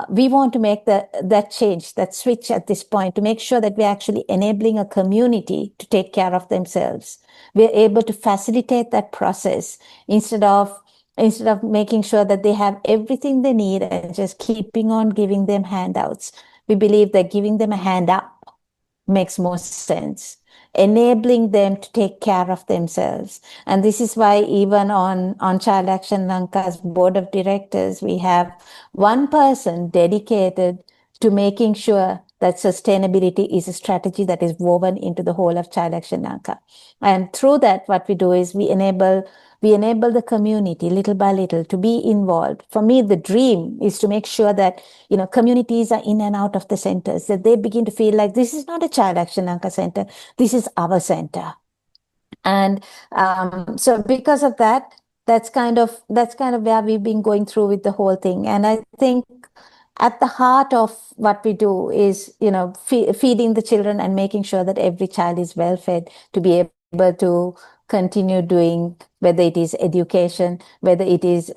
we want to make that change, that switch at this point, to make sure that we're actually enabling a community to take care of themselves. We're able to facilitate that process instead of making sure that they have everything they need and just keeping on giving them handouts. We believe that giving them a hand up makes more sense, enabling them to take care of themselves. And this is why even on Child Action Lanka's board of directors, we have one person dedicated to making sure that sustainability is a strategy that is woven into the whole of Child Action Lanka. And through that, what we do is we enable the community little by little to be involved. For me, the dream is to make sure that communities are in and out of the centers, that they begin to feel like this is not a Child Action Lanka center, this is our center. And so because of that, that's kind of where we've been going through with the whole thing. And I think at the heart of what we do is, feeding the children and making sure that every child is well fed to be able to continue doing, whether it is education, whether it is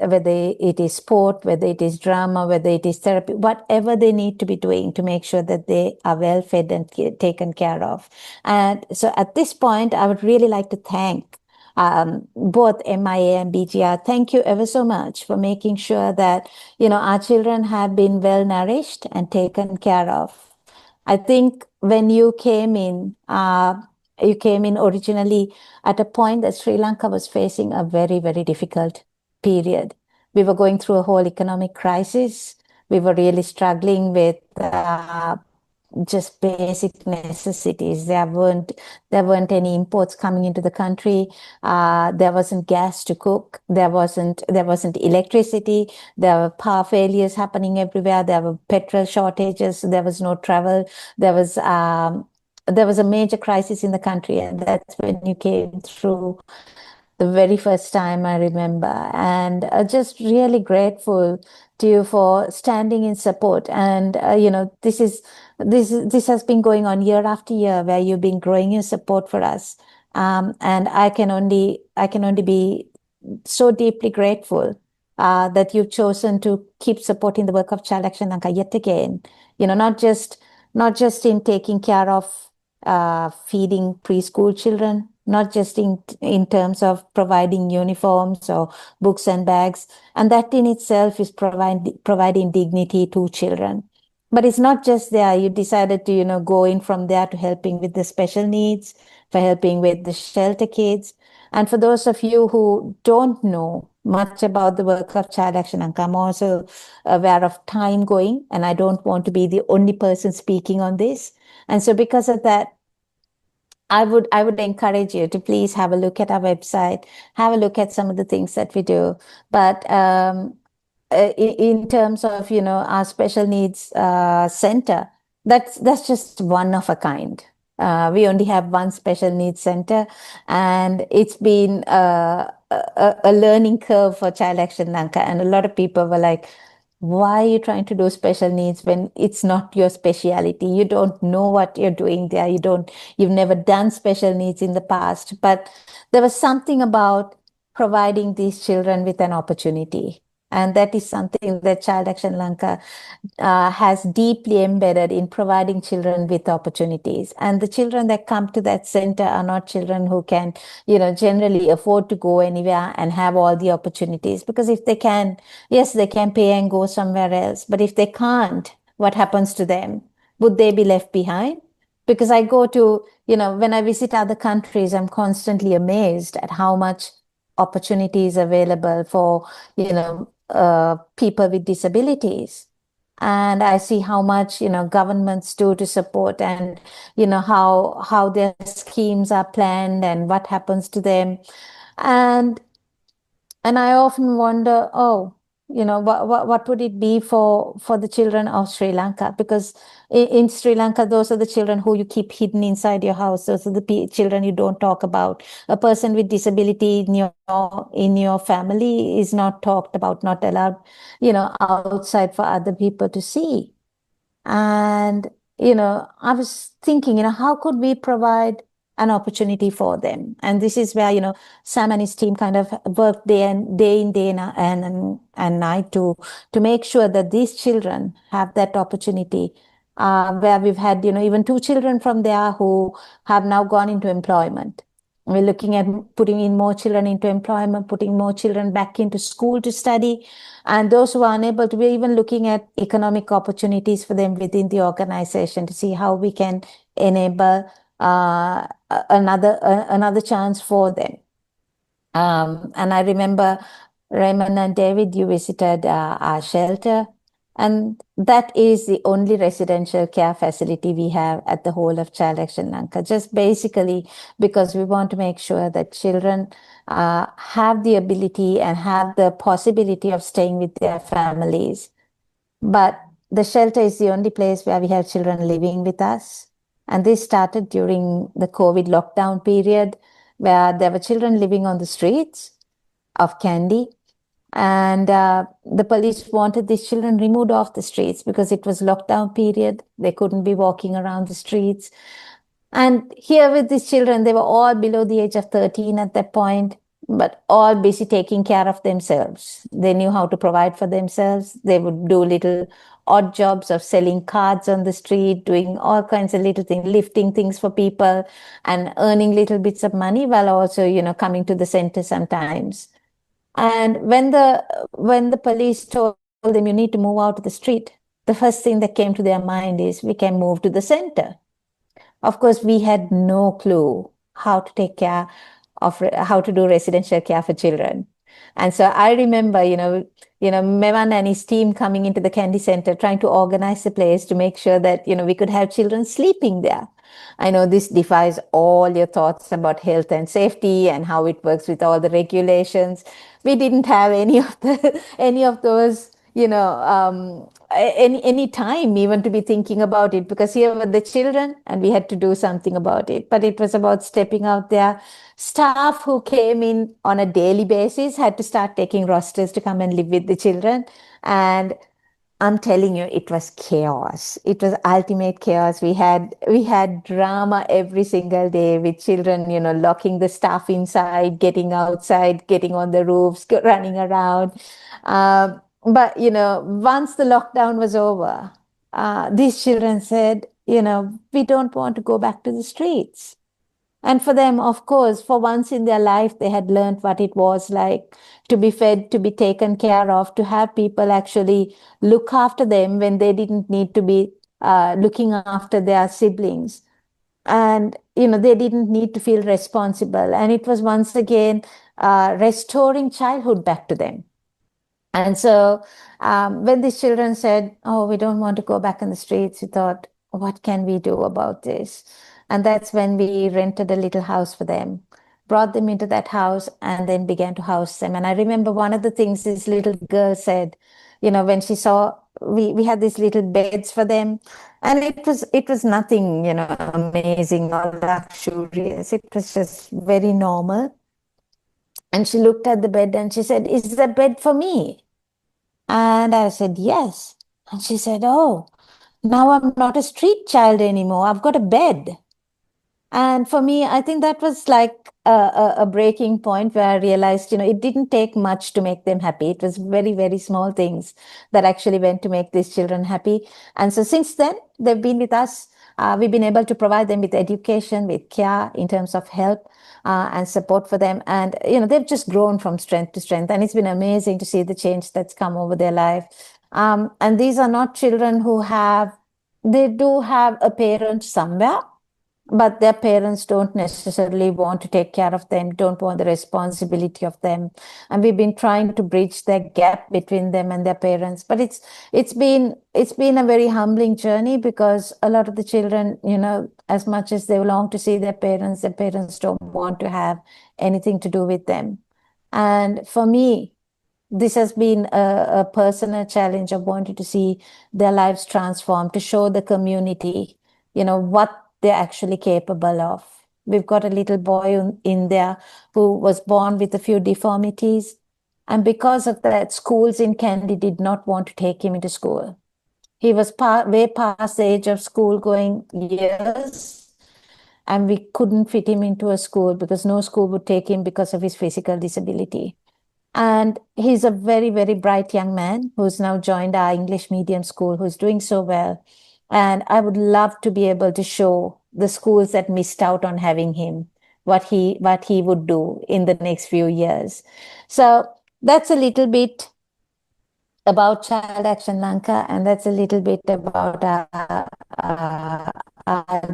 sport, whether it is drama, whether it is therapy, whatever they need to be doing to make sure that they are well fed and taken care of. And so at this point, I would really like to thank both MIA and BGR. Thank you ever so much for making sure that, our children have been well nourished and taken care of. I think when you came in originally at a point that Sri Lanka was facing a very, very difficult period. We were going through a whole economic crisis. We were really struggling with just basic necessities. There weren't any imports coming into the country. There wasn't gas to cook. There wasn't electricity. There were power failures happening everywhere. There were petrol shortages. There was no travel. There was a major crisis in the country, and that's when you came through the very first time, I remember, and just really grateful to you for standing in support. And this has been going on year after year, where you've been growing your support for us, and I can only be so deeply grateful that you've chosen to keep supporting the work of Child Action Lanka yet again. Not just in taking care of feeding preschool children, not just in terms of providing uniforms or books and bags, and that in itself is providing dignity to children. But it's not just there. You decided to, go in from there to helping with the special needs, for helping with the shelter kids. And for those of you who don't know much about the work of Child Action Lanka, I'm also aware of time going, and I don't want to be the only person speaking on this. And so because of that, I would encourage you to please have a look at our website, have a look at some of the things that we do. But in terms of our special needs center, that's just one of a kind. We only have one special needs center, and it's been a learning curve for Child Action Lanka. And a lot of people were like, why are you trying to do special needs when it's not your speciality? You don't know what you're doing there. You've never done special needs in the past. But there was something about providing these children with an opportunity. And that is something that Child Action Lanka has deeply embedded in providing children with opportunities. And the children that come to that center are not children who can, generally afford to go anywhere and have all the opportunities. Because if they can, yes, they can pay and go somewhere else. But if they can't, what happens to them? Would they be left behind? Because I go to, when I visit other countries, I'm constantly amazed at how much opportunity is available for, people with disabilities. And I see how much, governments do to support, and, how their schemes are planned and what happens to them. And I often wonder, what would it be for the children of Sri Lanka? Because in Sri Lanka, those are the children who you keep hidden inside your house. Those are the children you don't talk about. A person with disability in your family is not talked about, not allowed, outside for other people to see. And, I was thinking, how could we provide an opportunity for them? And this is where, Sam and his team kind of worked day in, day and night to make sure that these children have that opportunity. Where we've had, even 2 children from there who have now gone into employment. We're looking at putting in more children into employment, putting more children back into school to study. And those who are unable to, we're even looking at economic opportunities for them within the organization to see how we can enable another chance for them. And I remember, Raymond and David, you visited our shelter. And that is the only residential care facility we have at the whole of Child Action Lanka, just basically because we want to make sure that children have the ability and have the possibility of staying with their families. But the shelter is the only place where we have children living with us. And this started during the COVID lockdown period, where there were children living on the streets of Kandy. And the police wanted these children removed off the streets because it was lockdown period. They couldn't be walking around the streets. And here with these children, they were all below the age of 13 at that point, but all busy taking care of themselves. They knew how to provide for themselves. They would do little odd jobs of selling cards on the street, doing all kinds of little things, lifting things for people and earning little bits of money while also, coming to the center sometimes. And when the police told them you need to move out of the street, the first thing that came to their mind is we can move to the center. Of course, we had no clue how to take care of how to do residential care for children. And so I remember, Mevan and his team coming into the Candy Center, trying to organize the place to make sure that, we could have children sleeping there. I know this defies all your thoughts about health and safety and how it works with all the regulations. We didn't have any of those, any time even to be thinking about it, because here were the children and we had to do something about it. But it was about stepping out there. Staff who came in on a daily basis had to start taking rosters to come and live with the children. And I'm telling you, it was chaos. It was ultimate chaos. We had drama every single day with children, locking the staff inside, getting outside, getting on the roofs, running around. But once the lockdown was over, these children said, we don't want to go back to the streets. And for them, of course, for once in their life, they had learned what it was like to be fed, to be taken care of, to have people actually look after them when they didn't need to be looking after their siblings. And, they didn't need to feel responsible. And it was once again restoring childhood back to them. And so when these children said, oh, we don't want to go back in the streets, we thought, what can we do about this? And that's when we rented a little house for them, brought them into that house, and then began to house them. And I remember one of the things this little girl said, when she saw we had these little beds for them, and it was nothing, amazing or luxurious. It was just very normal. And she looked at the bed and she said, is the bed for me? And I said, yes. And she said, oh, now I'm not a street child anymore. I've got a bed. And for me, I think that was like a breaking point where I realized, it didn't take much to make them happy. It was very, very small things that actually went to make these children happy. And so since then, they've been with us. We've been able to provide them with education, with care in terms of help and support for them. And, they've just grown from strength to strength. And it's been amazing to see the change that's come over their life. And these are not children they do have a parent somewhere, but their parents don't necessarily want to take care of them, don't want the responsibility of them. And we've been trying to bridge that gap between them and their parents. But it's been a very humbling journey, because a lot of the children, as much as they long to see their parents don't want to have anything to do with them. And for me, this has been a personal challenge of wanting to see their lives transformed, to show the community, what they're actually capable of. We've got a little boy in there who was born with a few deformities. And because of that, schools in Kandy did not want to take him into school. He was way past the age of school going years. And we couldn't fit him into a school because no school would take him because of his physical disability. And he's a very, very bright young man who's now joined our English medium school, who's doing so well. And I would love to be able to show the schools that missed out on having him what he would do in the next few years. So that's a little bit about Child Action Lanka, and that's a little bit about our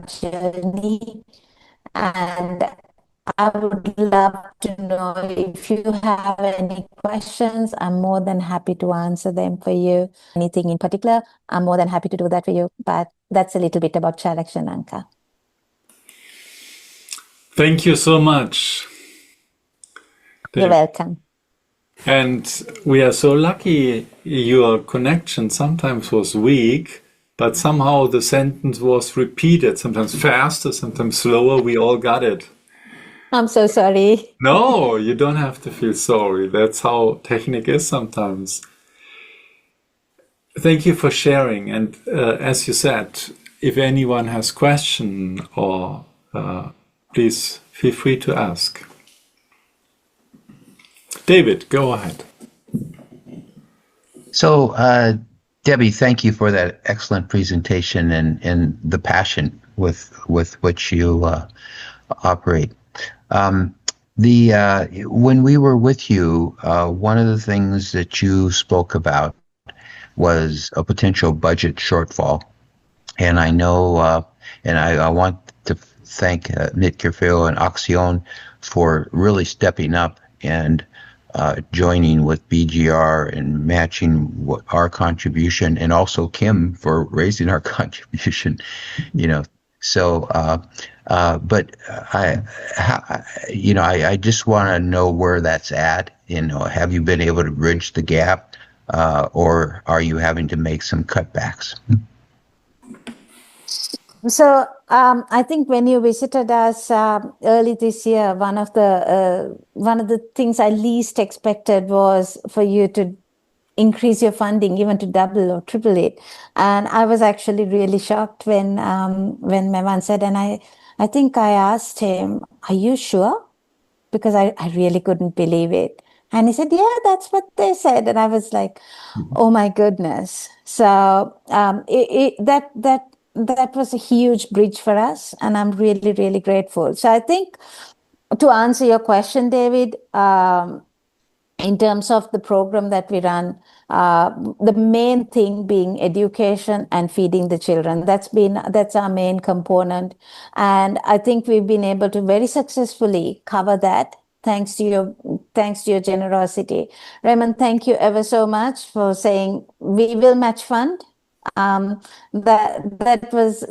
journey. And I would love to know if you have any questions. I'm more than happy to answer them for you. Anything in particular, I'm more than happy to do that for you. But that's a little bit about Child Action Lanka. Thank you so much. You're welcome. And we are so lucky your connection sometimes was weak, but somehow the sentence was repeated, sometimes faster, sometimes slower. We all got it. I'm so sorry. No, you don't have to feel sorry. That's how technique is sometimes. Thank you for sharing. And as you said, if anyone has question or please feel free to ask. David, go ahead. So, Debbie, thank you for that excellent presentation and the passion with which you operate. When we were with you, one of the things that you spoke about was a potential budget shortfall, and I know, and I want to thank Mitgefühl and Aktion for really stepping up and joining with BGR and matching our contribution, and also Kim for raising our contribution, you know. So, but I just want to know where that's at. You know, have you been able to bridge the gap, or are you having to make some cutbacks? So I think when you visited us early this year, one of the things I least expected was for you to increase your funding, even to double or triple it. And I was actually really shocked when Mevan said, and I think I asked him, "Are you sure?" Because I really couldn't believe it. And he said, "Yeah, that's what they said." And I was like, "Oh my goodness!" So that was a huge bridge for us, and I'm really, really grateful. So I think, to answer your question, David, in terms of the program that we run, the main thing being education and feeding the children. That's our main component. And I think we've been able to very successfully cover that, thanks to your generosity. Raymond, thank you ever so much for saying we will match fund. That was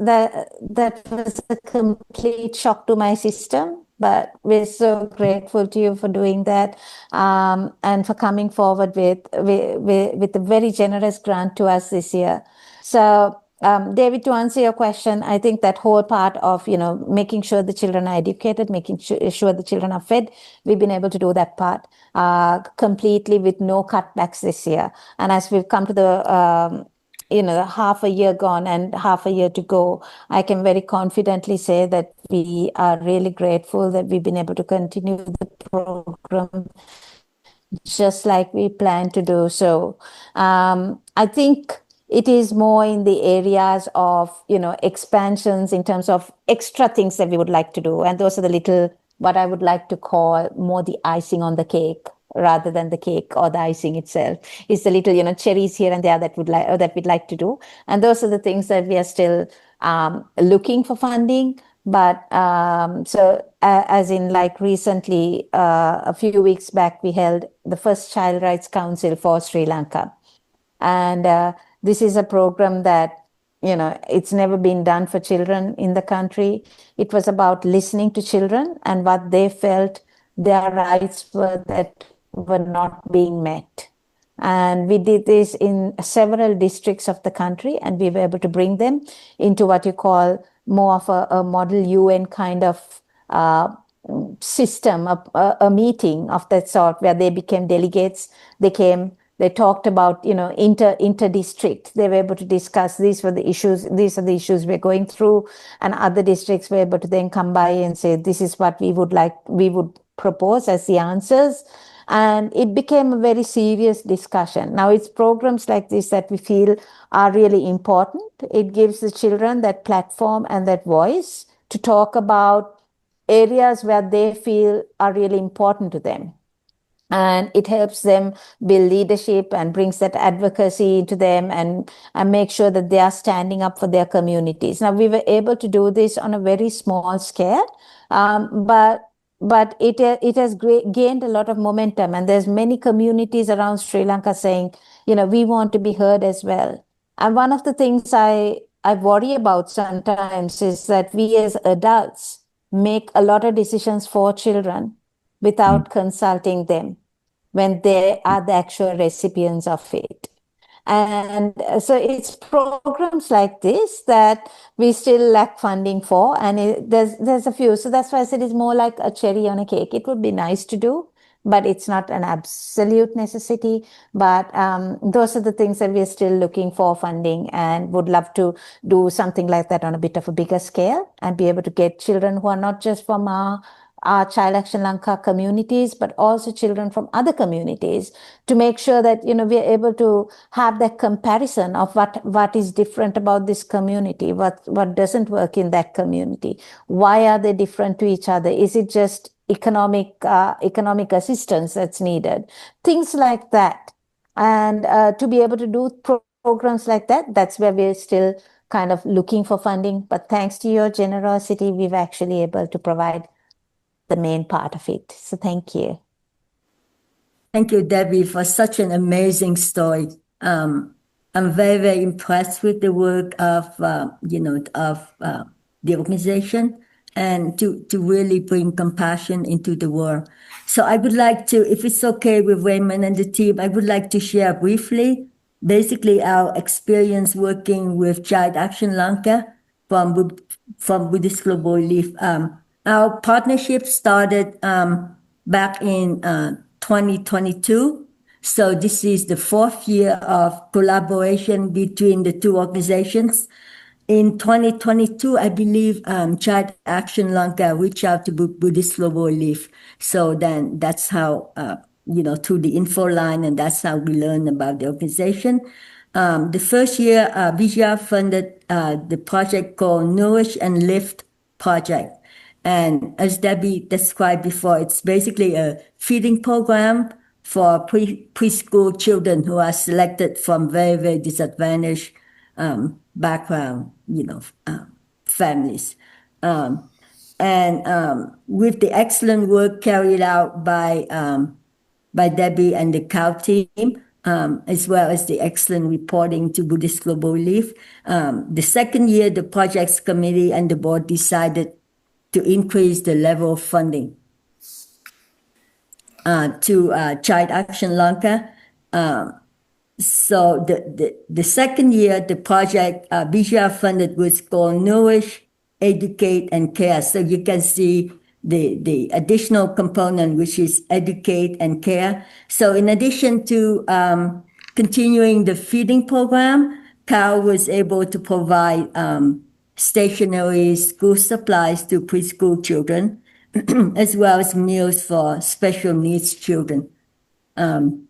a complete shock to my system, but we're so grateful to you for doing that, and for coming forward with a very generous grant to us this year. So, David, to answer your question, I think that whole part of, making sure the children are educated, making sure the children are fed, we've been able to do that part completely with no cutbacks this year. And as we've come to the half a year gone and half a year to go, I can very confidently say that we are really grateful that we've been able to continue the program just like we plan to do. So I think it is more in the areas of, expansions in terms of extra things that we would like to do. And those are the little, what I would like to call more the icing on the cake, rather than the cake or the icing itself. It's the little, cherries here and there that we'd like to do. And those are the things that we are still looking for funding. But as in, like, recently, a few weeks back, we held the first Child Rights Council for Sri Lanka. And this is a program that, it's never been done for children in the country. It was about listening to children and what they felt their rights were that were not being met. And we did this in several districts of the country, and we were able to bring them into what you call more of a model UN kind of system, a meeting of that sort, where they became delegates. They came, they talked about, inter-district. They were able to discuss, these are the issues we're going through, and other districts were able to then come by and say, this is what we would propose as the answers. And it became a very serious discussion. Now, it's programs like this that we feel are really important. It gives the children that platform and that voice to talk about areas where they feel are really important to them. And it helps them build leadership and brings that advocacy to them, and make sure that they are standing up for their communities. Now, we were able to do this on a very small scale, but it has gained a lot of momentum, and there's many communities around Sri Lanka saying, we want to be heard as well. And one of the things I worry about sometimes is that we as adults make a lot of decisions for children without consulting them when they are the actual recipients of it. And so it's programs like this that we still lack funding for, and there's a few. So that's why I said it's more like a cherry on a cake. It would be nice to do, but it's not an absolute necessity. But those are the things that we're still looking for funding, and would love to do something like that on a bit of a bigger scale and be able to get children who are not just from our Child Action Lanka communities, but also children from other communities, to make sure that we're able to have that comparison of what is different about this community, what doesn't work in that community, why are they different to each other, is it just economic assistance that's needed, things like that. And to be able to do programs like that, that's where we're still kind of looking for funding. But thanks to your generosity, we've actually able to provide the main part of it. So thank you. Thank you, Debbie, for such an amazing story. I'm very, very impressed with the work of the organization, and to really bring compassion into the world. So I would like to, if it's okay with Raymond and the team, I would like to share briefly, basically our experience working with Child Action Lanka from Buddhist Global Relief. Our partnership started back in 2022. So this is the 4th year of collaboration between the two organizations. In 2022, I believe Child Action Lanka reached out to Buddhist Global Relief. So then that's how, through the info line, and that's how we learned about the organization. The first year, Vijaya funded the project called Nourish and Lift Project. And as Debbie described before, it's basically a feeding program for preschool children who are selected from very, very disadvantaged background, families. And with the excellent work carried out by Debbie and the COW team, as well as the excellent reporting to Buddhist Global Relief, the second year, the projects committee and the board decided to increase the level of funding to Child Action Lanka. So the second year, the project Vijaya funded was called Nourish, Educate, and Care. So you can see the additional component, which is educate and care. So in addition to continuing the feeding program, COW was able to provide stationery, school supplies to preschool children, as well as meals for special needs children. And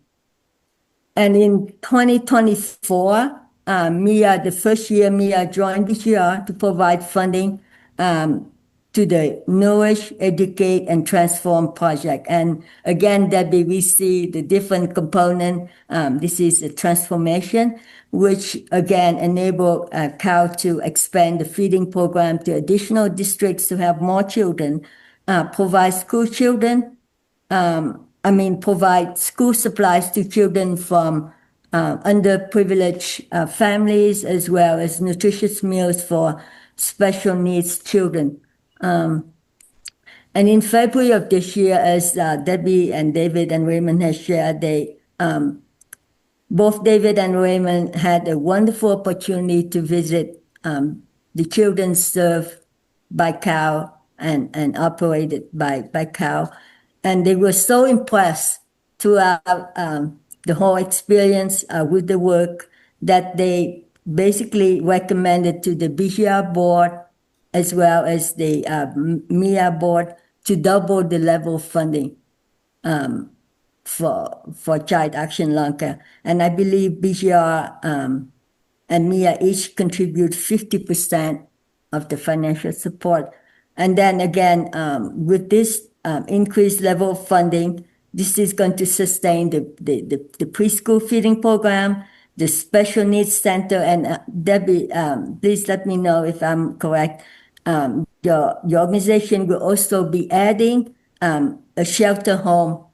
in 2024, the first year, Mia joined VGR to provide funding to the Nourish, Educate, and Transform project. And again, Debbie, we see the different component. This is a transformation, which again enable COW to expand the feeding program to additional districts to have more children, provide school supplies to children from underprivileged families, as well as nutritious meals for special needs children. And in February of this year, as Debbie and David and Raymond has shared, both David and Raymond had a wonderful opportunity to visit the children served by COW and operated by COW. And they were so impressed throughout the whole experience with the work that they basically recommended to the BGR board as well as the MIA board to double the level of funding for Child Action Lanka. And I believe BGR and MIA each contribute 50% of the financial support. And then again, with this increased level of funding, this is going to sustain the preschool feeding program, the special needs center. And Debbie, please let me know if I'm correct. Your organization will also be adding a shelter home,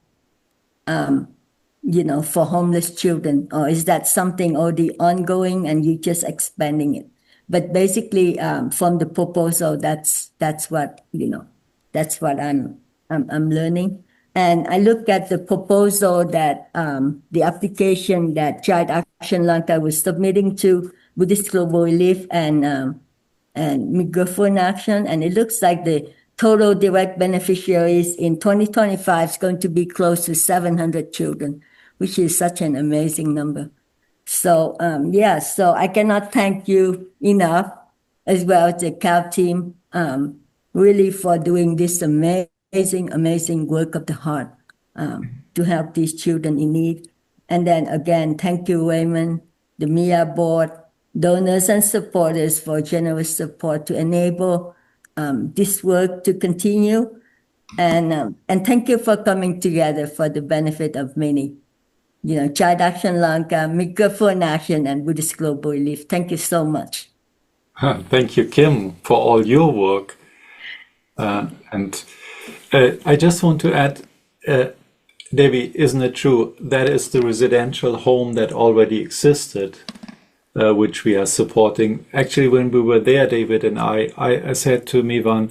for homeless children, or is that something already ongoing and you just expanding it? But basically, from the proposal, that's what I'm learning. And I look at the proposal that the application that Child Action Lanka was submitting to Buddhist Global Relief and Mitgefühl in Action, and it looks like the total direct beneficiaries in 2025 is going to be close to 700 children, which is such an amazing number. So so I cannot thank you enough, as well as the CAL team, really for doing this amazing work of the heart to help these children in need. And then again, thank you, Raymond, the MIA board, donors and supporters for generous support to enable this work to continue. And thank you for coming together for the benefit of many. Child Action Lanka, Mitgefühl in Action, and Buddhist Global Relief. Thank you so much. Thank you, Kim, for all your work. And I just want to add, Debbie, isn't it true? That is the residential home that already existed, which we are supporting. Actually, when we were there, David and I said to Mivan,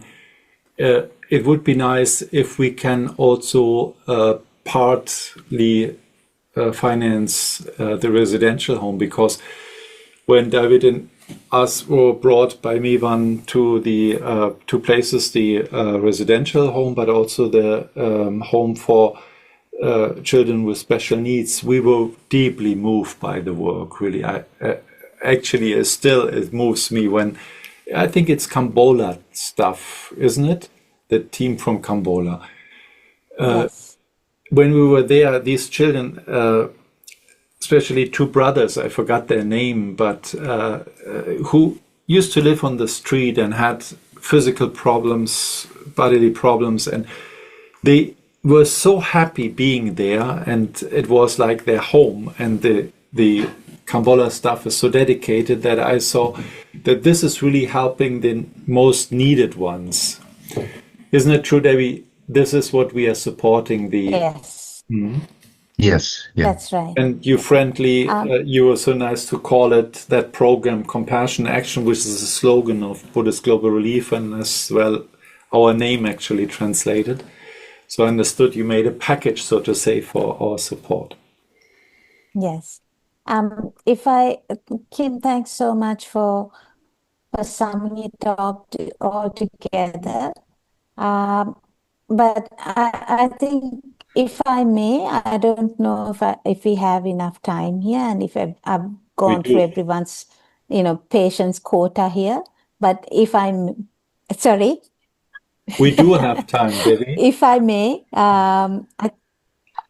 it would be nice if we can also partly finance the residential home, because when David and us were brought by Mivan to the two places, the residential home, but also the home for children with special needs, we were deeply moved by the work. Really, actually, it moves me when I think it's Kambola stuff, isn't it? The team from Kambola. Yes. When we were there, these children, especially two brothers, I forgot their name, but who used to live on the street and had physical problems, bodily problems, and they were so happy being there, and it was like their home. And the Kambola staff is so dedicated that I saw that this is really helping the most needed ones. Isn't it true, Debbie? This is what we are supporting. Yes. Yes. Yeah. That's right. And you friendly, you were so nice to call it that program, Compassion Action, which is a slogan of Buddhist Global Relief, and as well our name actually translated. So I understood you made a package, so to say, for our support. Yes. Kim, thanks so much for summing it up all together. But I think, if I may, I don't know if we have enough time here, and if I've gone through everyone's, patience quota here. But if I'm sorry. We do have time, Debbie. If I may,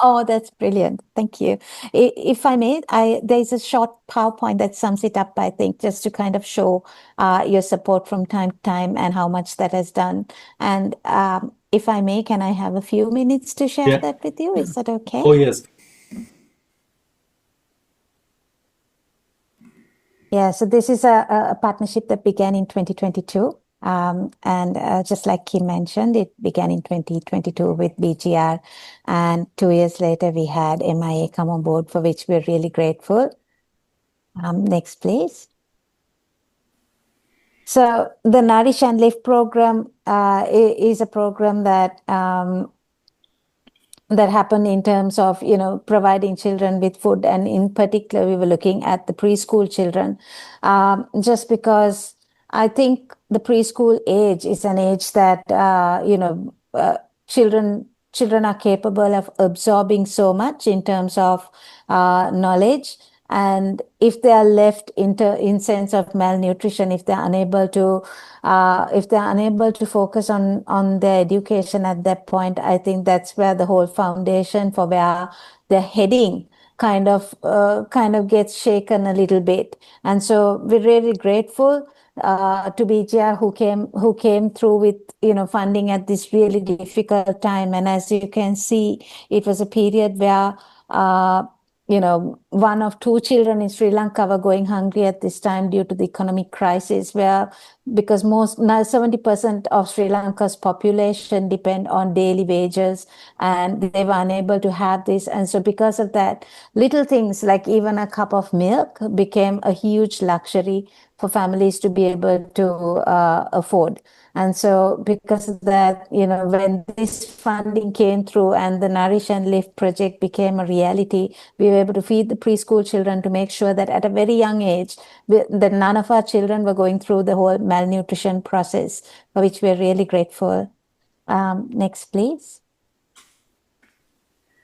oh, that's brilliant. Thank you. If I may, there's a short PowerPoint that sums it up, I think, just to kind of show your support from time to time and how much that has done. And if I may, can I have a few minutes to share that with you? Is that okay? Oh, yes. Yeah, so this is a partnership that began in 2022. And just like Kim mentioned, it began in 2022 with BGR. And 2 years later, we had MIA come on board, for which we're really grateful. Next, please. So the Nourish and Live program is a program that happened in terms of, providing children with food. And in particular, we were looking at the preschool children, just because I think the preschool age is an age that, children are capable of absorbing so much in terms of knowledge. And if they are left in sense of malnutrition, if they're unable to focus on their education at that point, I think that's where the whole foundation for where they're heading kind of gets shaken a little bit. And so we're really grateful to BGR who came through with funding at this really difficult time. And as you can see, it was a period where 1 of 2 children in Sri Lanka were going hungry at this time due to the economic crisis, because 70% of Sri Lanka's population depend on daily wages, and they were unable to have this. And so because of that, little things like even a cup of milk became a huge luxury for families to be able to afford. And so because of that, when this funding came through and the Nourish and Lift project became a reality, we were able to feed the preschool children to make sure that at a very young age, that none of our children were going through the whole malnutrition process, for which we're really grateful. Next, please.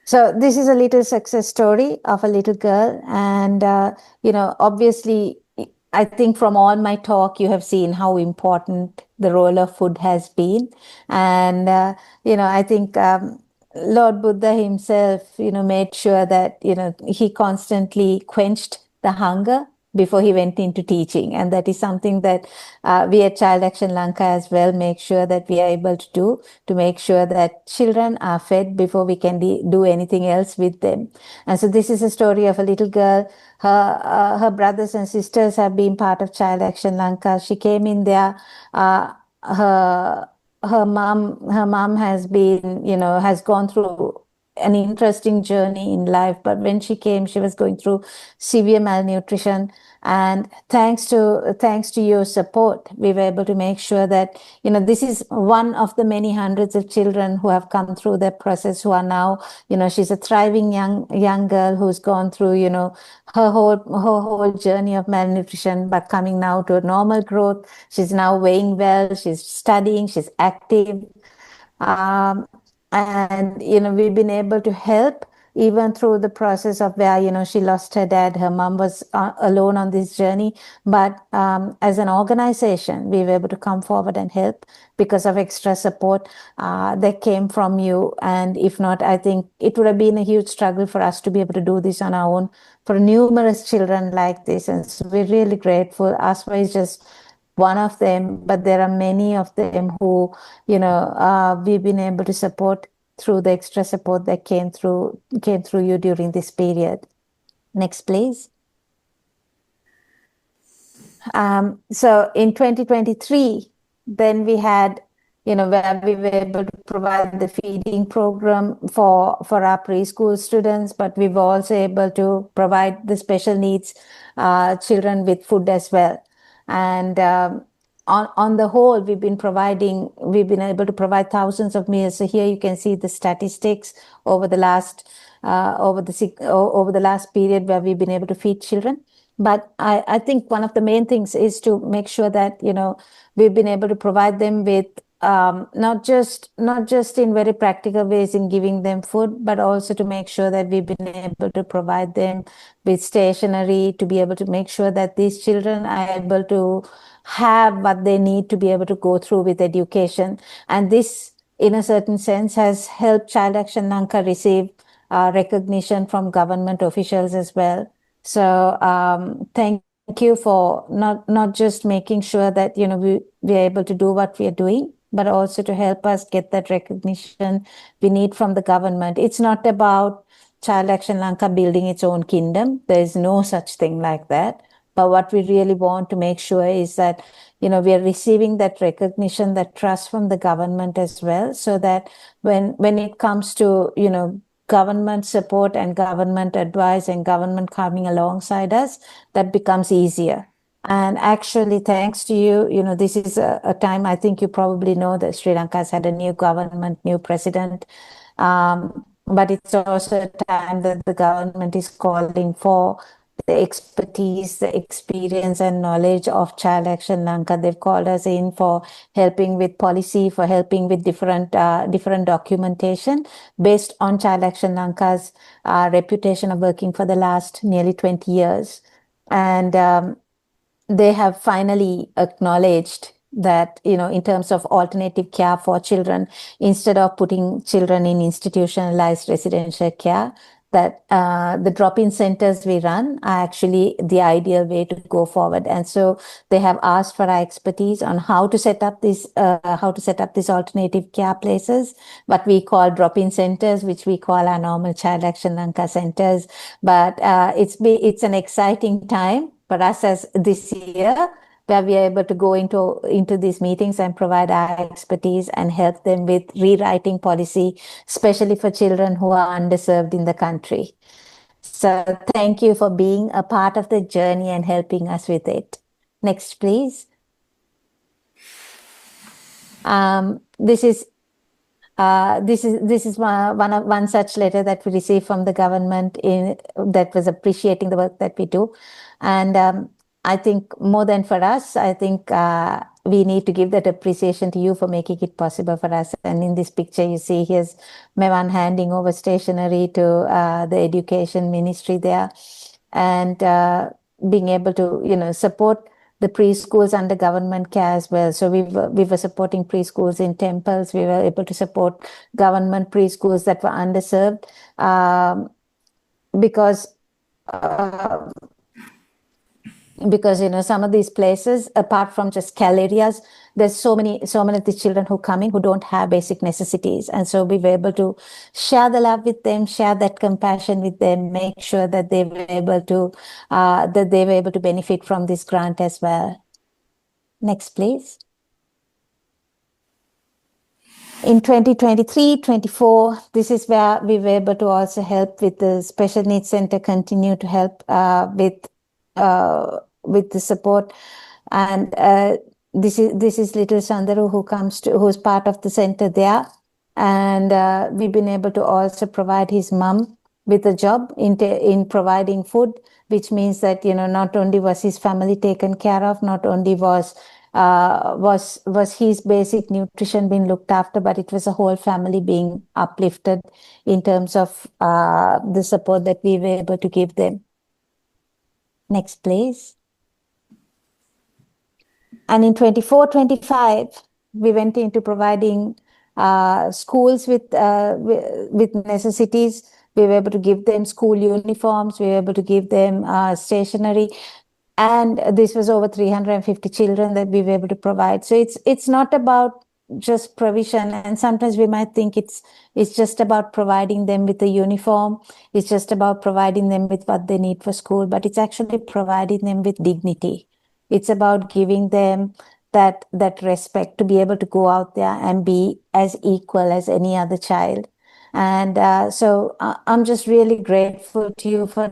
So this is a little success story of a little girl. And, obviously, I think from all my talk, you have seen how important the role of food has been. And, I think Lord Buddha himself, made sure that, he constantly quenched the hunger before he went into teaching. And that is something that we at Child Action Lanka as well make sure that we are able to do, to make sure that children are fed before we can do anything else with them. And so this is a story of a little girl. Her brothers and sisters have been part of Child Action Lanka. She came in there. Her mom has been, has gone through an interesting journey in life, but when she came, she was going through severe malnutrition. And thanks to your support, we were able to make sure that, this is one of the many hundreds of children who have come through that process, who are now, she's a thriving young girl who's gone through, her whole journey of malnutrition, but coming now to a normal growth. She's now weighing well, she's studying, she's active. And, we've been able to help even through the process of where, she lost her dad. Her mom was alone on this journey. But as an organization, we were able to come forward and help because of extra support that came from you. And if not, I think it would have been a huge struggle for us to be able to do this on our own for numerous children like this. And so we're really grateful. Aswa is just one of them, but there are many of them who, we've been able to support through the extra support that came through you during this period. Next, please. So in 2023, then we had, where we were able to provide the feeding program for our preschool students, but we were also able to provide the special needs children with food as well. And on the whole, we've been able to provide thousands of meals. So here you can see the statistics over the last period where we've been able to feed children. But I think one of the main things is to make sure that, we've been able to provide them with not just in very practical ways in giving them food, but also to make sure that we've been able to provide them with stationery, to be able to make sure that these children are able to have what they need to be able to go through with education. And this, in a certain sense, has helped Child Action Lanka receive recognition from government officials as well. So thank you for not just making sure that, we are able to do what we are doing, but also to help us get that recognition we need from the government. It's not about Child Action Lanka building its own kingdom. There is no such thing like that. But what we really want to make sure is that, we are receiving that recognition, that trust from the government as well, so that when it comes to, government support and government advice and government coming alongside us, that becomes easier. And actually, thanks to you, this is a time, I think you probably know that Sri Lanka has had a new government, new president. But it's also a time that the government is calling for the expertise, the experience and knowledge of Child Action Lanka. They've called us in for helping with policy, for helping with different documentation based on Child Action Lanka's reputation of working for the last nearly 20 years. And they have finally acknowledged that, in terms of alternative care for children, instead of putting children in institutionalized residential care, that the drop-in centers we run are actually the ideal way to go forward. And so they have asked for our expertise on how to set up these alternative care places, what we call drop-in centers, which we call our normal Child Action Lanka centers. But it's an exciting time for us as this year, where we are able to go into these meetings and provide our expertise and help them with rewriting policy, especially for children who are underserved in the country. So thank you for being a part of the journey and helping us with it. Next, please. This is one such letter that we received from the government that was appreciating the work that we do, and I think more than for us, I think we need to give that appreciation to you for making it possible for us. And in this picture, you see here's Mevan handing over stationery to the education ministry there, and being able to support the preschools under government care as well. So we were supporting preschools in temples. We were able to support government preschools that were underserved because some of these places, apart from just CAL areas, there's so many of the children who come in who don't have basic necessities, and so we were able to share the love with them, share that compassion with them, make sure that they were able to benefit from this grant as well. Next, please. In 2023-24, this is where we were able to also help with the Special Needs Center, continue to help with the support, and this is little Sandaru who's part of the center there, and we've been able to also provide his mom with a job in providing food, which means that not only was his family taken care of, not only was his basic nutrition being looked after, but it was a whole family being uplifted in terms of the support that we were able to give them. Next, please. And in 24-25, we went into providing schools with necessities. We were able to give them school uniforms. We were able to give them stationery. And this was over 350 children that we were able to provide. So it's not about just provision. And sometimes we might think it's just about providing them with a uniform. It's just about providing them with what they need for school. But it's actually providing them with dignity. It's about giving them that respect to be able to go out there and be as equal as any other child. And so I'm just really grateful to you for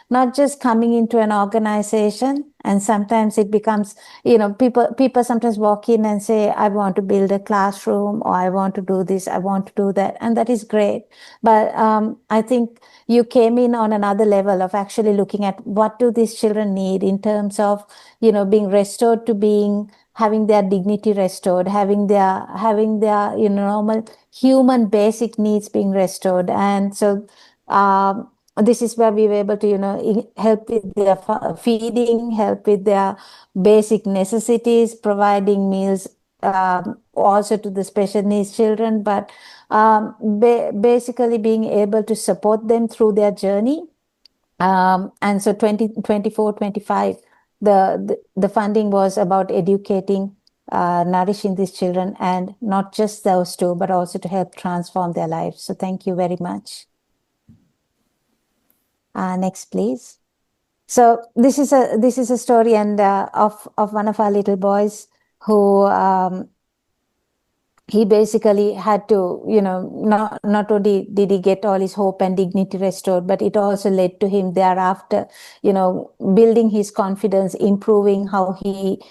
not just coming into an organization. And sometimes it becomes, people sometimes walk in and say, I want to build a classroom, or I want to do this, I want to do that. And that is great. But I think you came in on another level of actually looking at what do these children need in terms of, being restored to having their dignity restored, having their normal human basic needs being restored. And so this is where we were able to, help with their feeding, help with their basic necessities, providing meals also to the special needs children, but basically being able to support them through their journey. And so 24-25, the funding was about educating, nourishing these children, and not just those two, but also to help transform their lives. So thank you very much. Next, please. So this is a story and of one of our little boys who he basically had to, not only did he get all his hope and dignity restored, but it also led to him thereafter, building his confidence, improving how he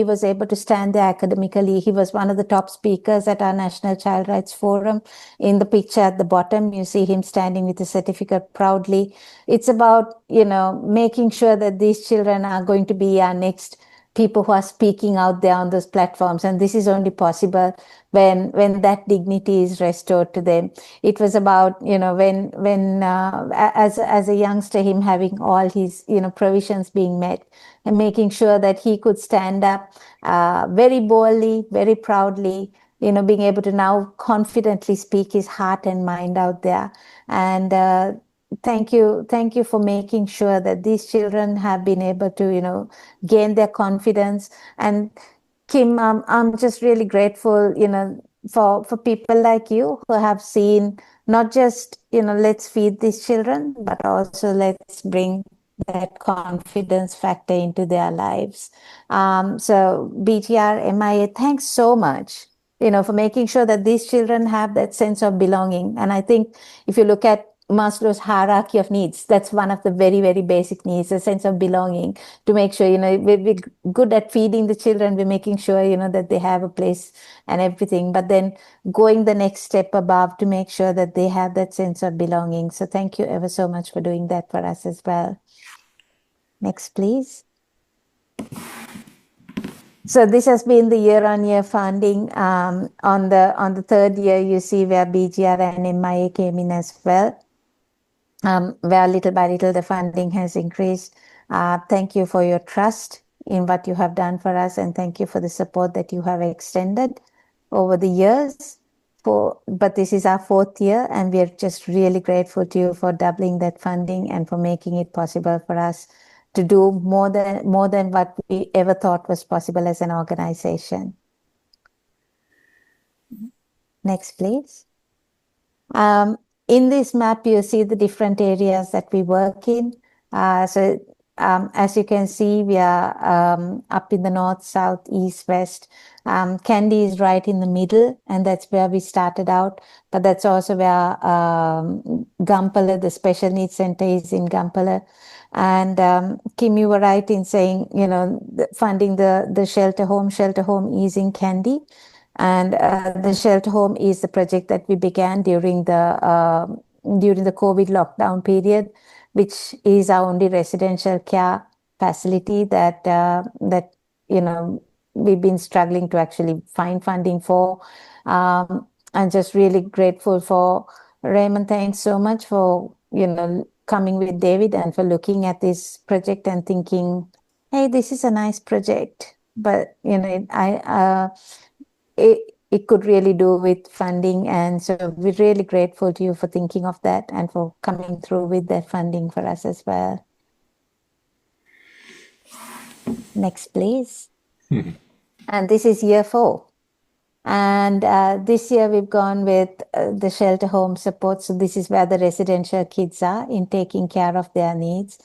was able to stand there academically. He was one of the top speakers at our National Child Rights Forum. In the picture at the bottom, you see him standing with a certificate proudly. It's about, making sure that these children are going to be our next people who are speaking out there on those platforms. And this is only possible when that dignity is restored to them. It was about, when as a youngster, him having all his, provisions being met and making sure that he could stand up very boldly, very proudly, being able to now confidently speak his heart and mind out there. And thank you for making sure that these children have been able to, gain their confidence. And Kim, I'm just really grateful, for people like you who have seen not just, let's feed these children, but also let's bring that confidence factor into their lives. So BTR, MIA, thanks so much, for making sure that these children have that sense of belonging. And I think if you look at Maslow's hierarchy of needs. That's one of the very, very basic needs, a sense of belonging, to make sure, we're good at feeding the children. We're making sure, that they have a place and everything, but then going the next step above to make sure that they have that sense of belonging. So thank you ever so much for doing that for us as well. Next, please. So this has been the year-on-year funding. On the third year, you see where BGR and MIA came in as well. Where little by little the funding has increased. Thank you for your trust in what you have done for us, and thank you for the support that you have extended over the years. But this is our fourth year, and we are just really grateful to you for doubling that funding and for making it possible for us to do more than what we ever thought was possible as an organization. Next, please. In this map, you see the different areas that we work in. As you can see, we are up in the north, south, east, west. Kandy is right in the middle, and that's where we started out. But that's also where Gampala, the special needs center, is in Gampala. And Kim, you were right in saying, funding the shelter home is in Kandy. And the shelter home is the project that we began during the COVID lockdown period, which is our only residential care facility that we've been struggling to actually find funding for. I'm just really grateful for Raymond. Thanks so much for coming with David and for looking at this project and thinking, hey, this is a nice project, but it could really do with funding. And so we're really grateful to you for thinking of that and for coming through with that funding for us as well. Next, please. And this is year 4. And this year we've gone with the shelter home support. So this is where the residential kids are in taking care of their needs.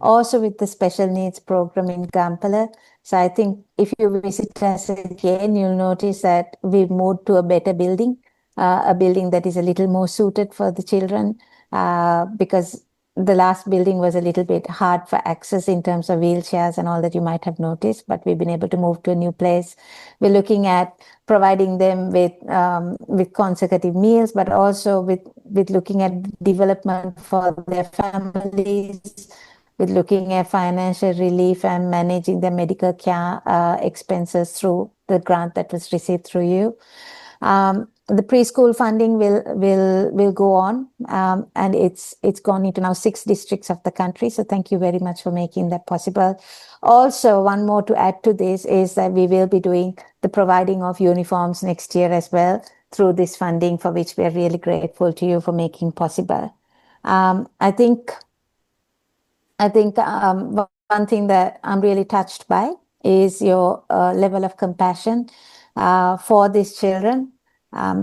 Also with the special needs program in Gampala. So I think if you visit us again, you'll notice that we've moved to a better building, a building that is a little more suited for the children, because the last building was a little bit hard for access in terms of wheelchairs and all that you might have noticed, but we've been able to move to a new place. We're looking at providing them with consecutive meals, but also with looking at development for their families, with looking at financial relief and managing their medical care expenses through the grant that was received through you. The preschool funding will go on, and it's gone into now 6 districts of the country. So thank you very much for making that possible. Also, one more to add to this is that we will be doing the providing of uniforms next year as well through this funding, for which we are really grateful to you for making possible. I think one thing that I'm really touched by is your level of compassion for these children.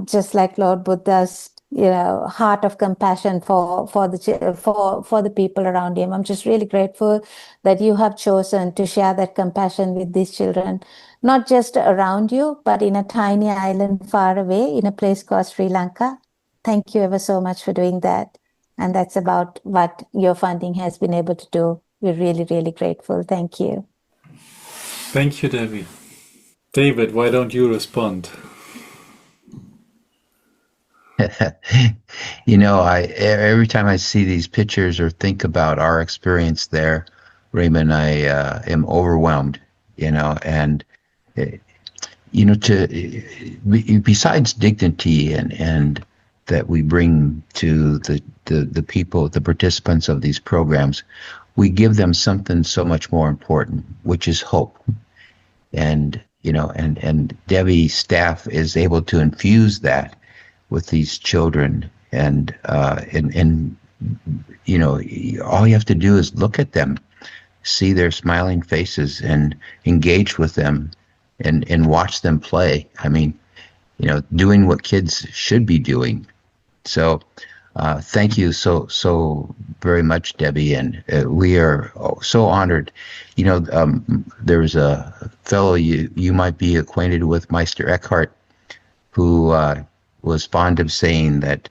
Just like Lord Buddha's, heart of compassion for the people around him. I'm just really grateful that you have chosen to share that compassion with these children, not just around you, but in a tiny island far away in a place called Sri Lanka. Thank you ever so much for doing that. And that's about what your funding has been able to do. We're really, really grateful. Thank you. Thank you, Debbie. David, why don't you respond? Every time I see these pictures or think about our experience there, Raymond, I am overwhelmed, and besides dignity and that we bring to the people, the participants of these programs, we give them something so much more important, which is hope. And Debbie's staff is able to infuse that with these children, and all you have to do is look at them, see their smiling faces, and engage with them, and watch them play. I mean, doing what kids should be doing. So, thank you so very much, Debbie, and we are so honored. There's a fellow you might be acquainted with, Meister Eckhart, who was fond of saying that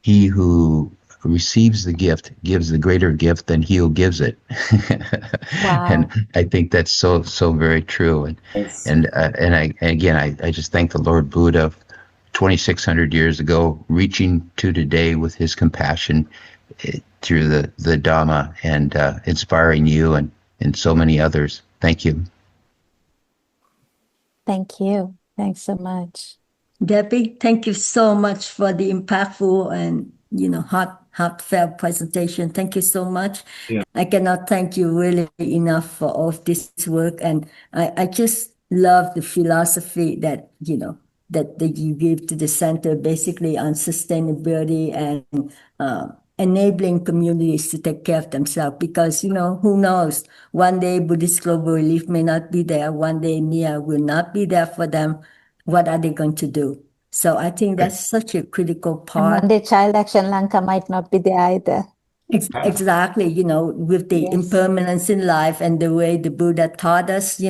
he who receives the gift gives the greater gift than he who gives it. Wow. And I think that's so very true. And I just thank the Lord Buddha 2,600 years ago, reaching to today with his compassion through the Dhamma and inspiring you and so many others. Thank you. Thank you. Thanks so much. Debbie, thank you so much for the impactful and heartfelt presentation. Thank you so much. Yeah. I cannot thank you really enough for all of this work, and I just love the philosophy that that you give to the center, basically on sustainability and enabling communities to take care of themselves. Because who knows? One day Buddhist Global Relief may not be there. One day Mia will not be there for them. What are they going to do? So I think that's such a critical And part. one day Child Action Lanka might not be there either. Exactly, with the Yes. impermanence in life and the way the Buddha taught us,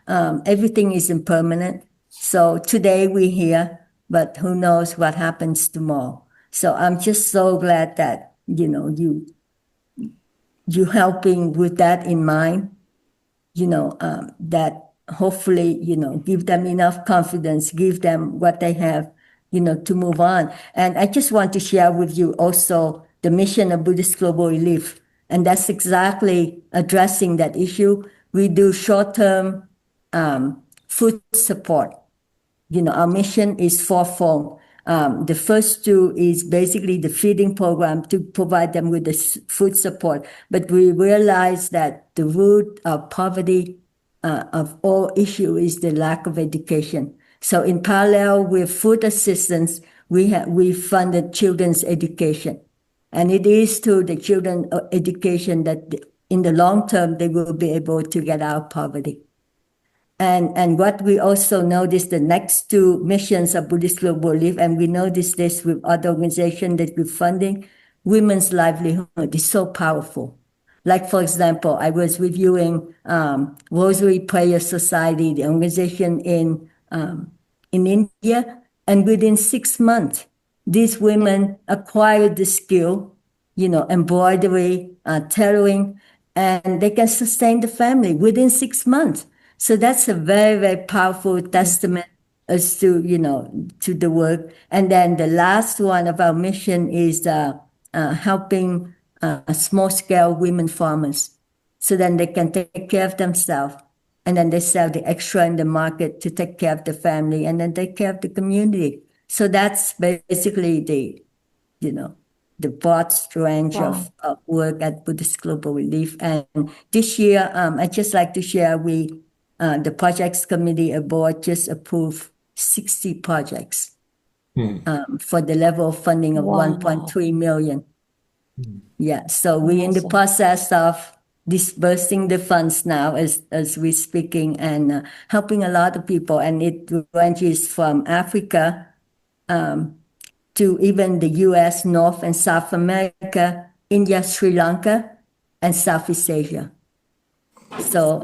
everything is impermanent. So today we're here, but who knows what happens tomorrow. So I'm just so glad that, you helping with that in mind, that hopefully, give them enough confidence, give them what they have, to move on. And I just want to share with you also the mission of Buddhist Global Relief. And that's exactly addressing that issue. We do short-term food support. Our mission is fourfold. The first two is basically the feeding program to provide them with the food support. But we realize that the root of poverty of all issue is the lack of education. So in parallel with food assistance, we funded children's education. And it is through the children's education that in the long term, they will be able to get out of poverty. And what we also noticed, the next two missions of Buddhist Global Relief, and we noticed this with other organizations that we're funding, women's livelihood is so powerful. Like, for example, I was reviewing Rosary Prayer Society, the organization in India, and within 6 months, these women acquired the skill, embroidery, tailoring, and they can sustain the family within 6 months. So that's a very, very powerful testament as to, to the work. And then the last one of our mission is helping small-scale women farmers. So then they can take care of themselves. And then they sell the extra in the market to take care of the family and then take care of the community. So that's basically the broad range of work at Buddhist Global Relief. And this year, I'd just like to share, the projects committee board just approved 60 projects for the level of funding of 1.3 million. Yeah, so we're in the process of disbursing the funds now as we're speaking and helping a lot of people. And it ranges from Africa to even the US, North and South America, India, Sri Lanka, and Southeast Asia. So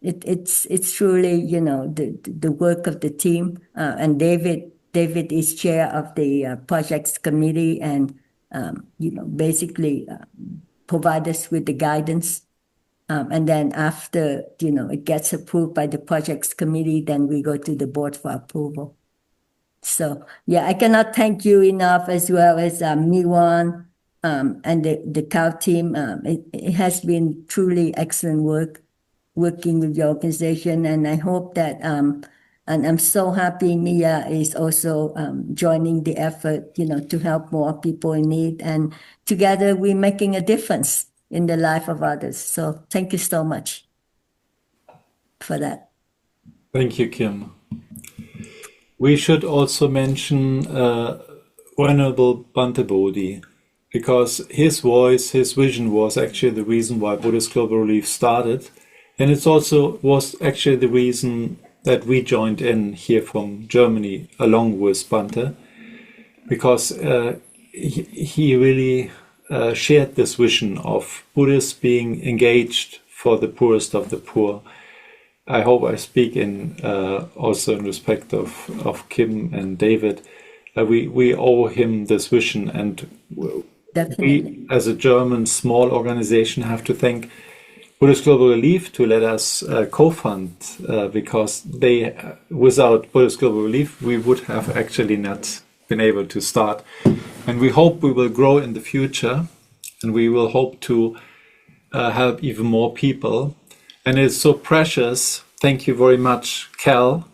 it's truly, the work of the team. And David is chair of the projects committee and, basically provide us with the guidance. And then after, it gets approved by the projects committee, then we go to the board for approval. So, yeah, I cannot thank you enough, as well as Miwan and the COW team. It has been truly excellent work working with your organization. And I hope that, and I'm so happy Mia is also joining the effort, to help more people in need. And together we're making a difference in the life of others. So thank you so much for that. Thank you, Kim. We should also mention Venerable Bhante Bodhi, because his voice, his vision was actually the reason why Buddhist Global Relief started. And it's also was actually the reason that we joined in here from Germany along with Bhante, because he really shared this vision of Buddhists being engaged for the poorest of the poor. I hope I speak in also in respect of Kim and David. We owe him this vision, and Definitely. we, as a German small organization, have to thank Buddhist Global Relief to let us co-fund, because they, without Buddhist Global Relief, we would have actually not been able to start. And we hope we will grow in the future, and we will hope to help even more people. And it's so precious. Thank you very much, Cal,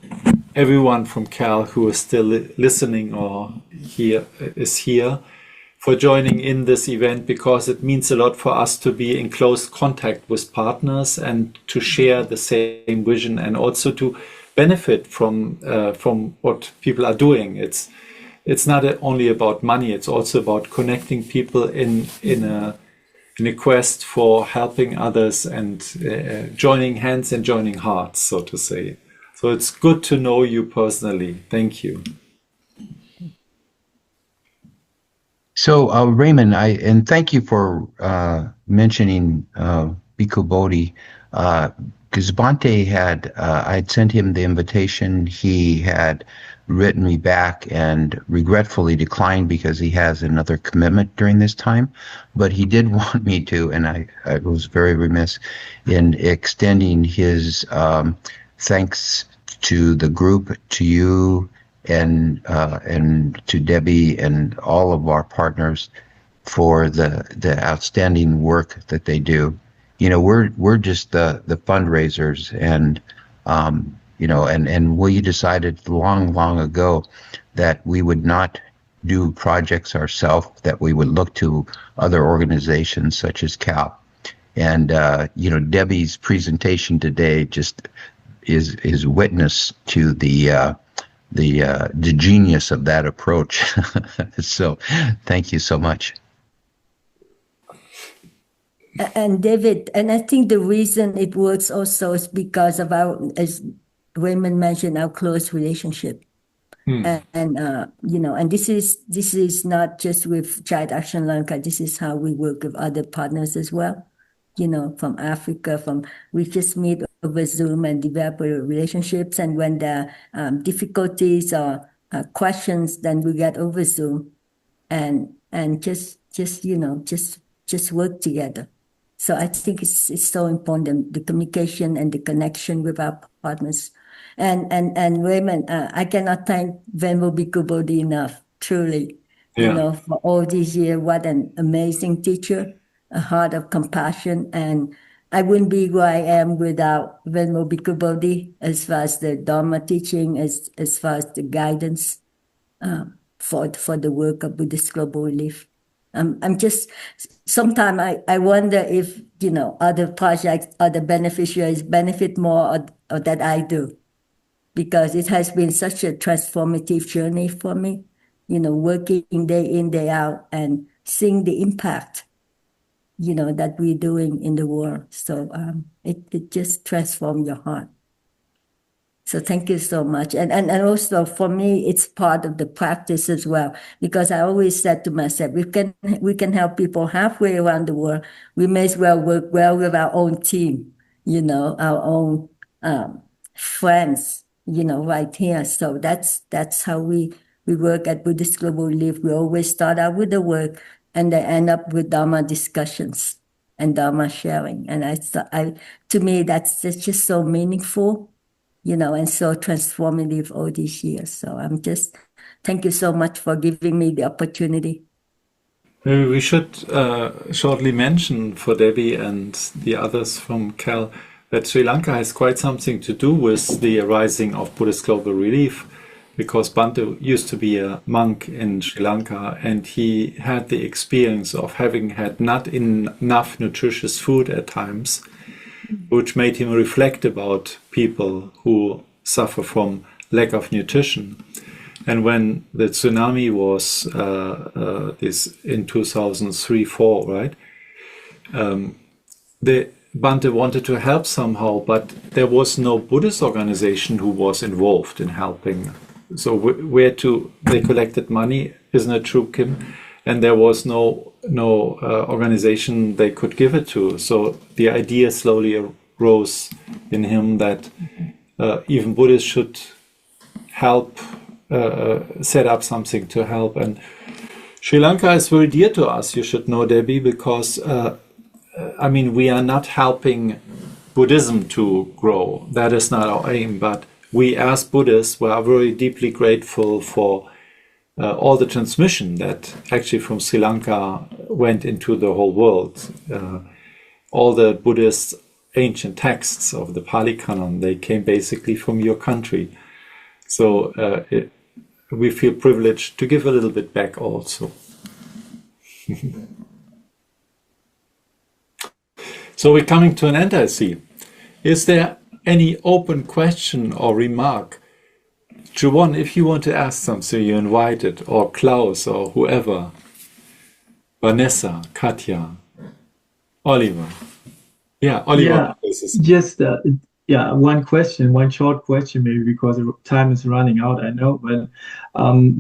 everyone from Cal who is still listening or is here, for joining in this event, because it means a lot for us to be in close contact with partners and to share the same vision, and also to benefit from what people are doing. It's not only about money; it's also about connecting people in a quest for helping others and joining hands and joining hearts, so to say. So it's good to know you personally. Thank you. So, Raymond, and thank you for mentioning Bhikkhu Bodhi, because Bhante I had sent him the invitation. He had written me back and regretfully declined because he has another commitment during this time. But he did want me to, and I was very remiss in extending his thanks to the group, to you, and to Debbie and all of our partners for the outstanding work that they do. You know, we're just the fundraisers, and and we decided long ago that we would not do projects ourselves, that we would look to other organizations such as CAL. And Debbie's presentation today just is witness to the genius of that approach. So thank you so much. And David, and I think the reason it works also is because of as Raymond mentioned, our close relationship. And this is not just with Child Action Lanka. This is how we work with other partners as well. From Africa, we just meet over Zoom and develop relationships. And when there are difficulties or questions, then we get over Zoom and just work together. So I think it's so important, the communication and the connection with our partners. And Raymond, I cannot thank Venmo Bhikkhu Bodhi enough, truly. Yeah. For all these years, what an amazing teacher, a heart of compassion. And I wouldn't be who I am without Venmo Bhikkhu Bodhi, as far as the Dharma teaching, as far as the guidance for the work of Buddhist Global Relief. I'm just, sometimes I wonder if, other projects, other beneficiaries benefit more or that I do, because it has been such a transformative journey for me, working day in, day out and seeing the impact, that we're doing in the world. So it just transforms your heart. So thank you so much. And also for me, it's part of the practice as well, because I always said to myself, we can help people halfway around the world. We may as well work well with our own team, our own friends, right here. So that's how we work at Buddhist Global Relief. We always start out with the work and then end up with Dharma discussions and Dharma sharing. And to me, that's just so meaningful, and so transformative all these years. So thank you so much for giving me the opportunity. Maybe we should shortly mention for Debbie and the others from Cal that Sri Lanka has quite something to do with the arising of Buddhist Global Relief, because Bhante used to be a monk in Sri Lanka, and he had the experience of having had not enough nutritious food at times, which made him reflect about people who suffer from lack of nutrition. And when the tsunami was this in 2003-4, right? The Bhante wanted to help somehow, but there was no Buddhist organization who was involved in helping. So they collected money, isn't it true, Kim? And there was no organization they could give it to. So the idea slowly arose in him that even Buddhists should help set up something to help. And Sri Lanka is very dear to us, you should know, Debbie, because I mean, we are not helping Buddhism to grow. That is not our aim, but we as Buddhists we are very deeply grateful for all the transmission that actually from Sri Lanka went into the whole world. All the Buddhist ancient texts of the Pali Canon, they came basically from your country. So we feel privileged to give a little bit back also. So we're coming to an end, I see. Is there any open question or remark? Juwon, if you want to ask something, you're invited, or Klaus, or whoever. Vanessa, Katja, Oliver. Yeah, Oliver. Just one question, one short question, maybe because time is running out, I know. But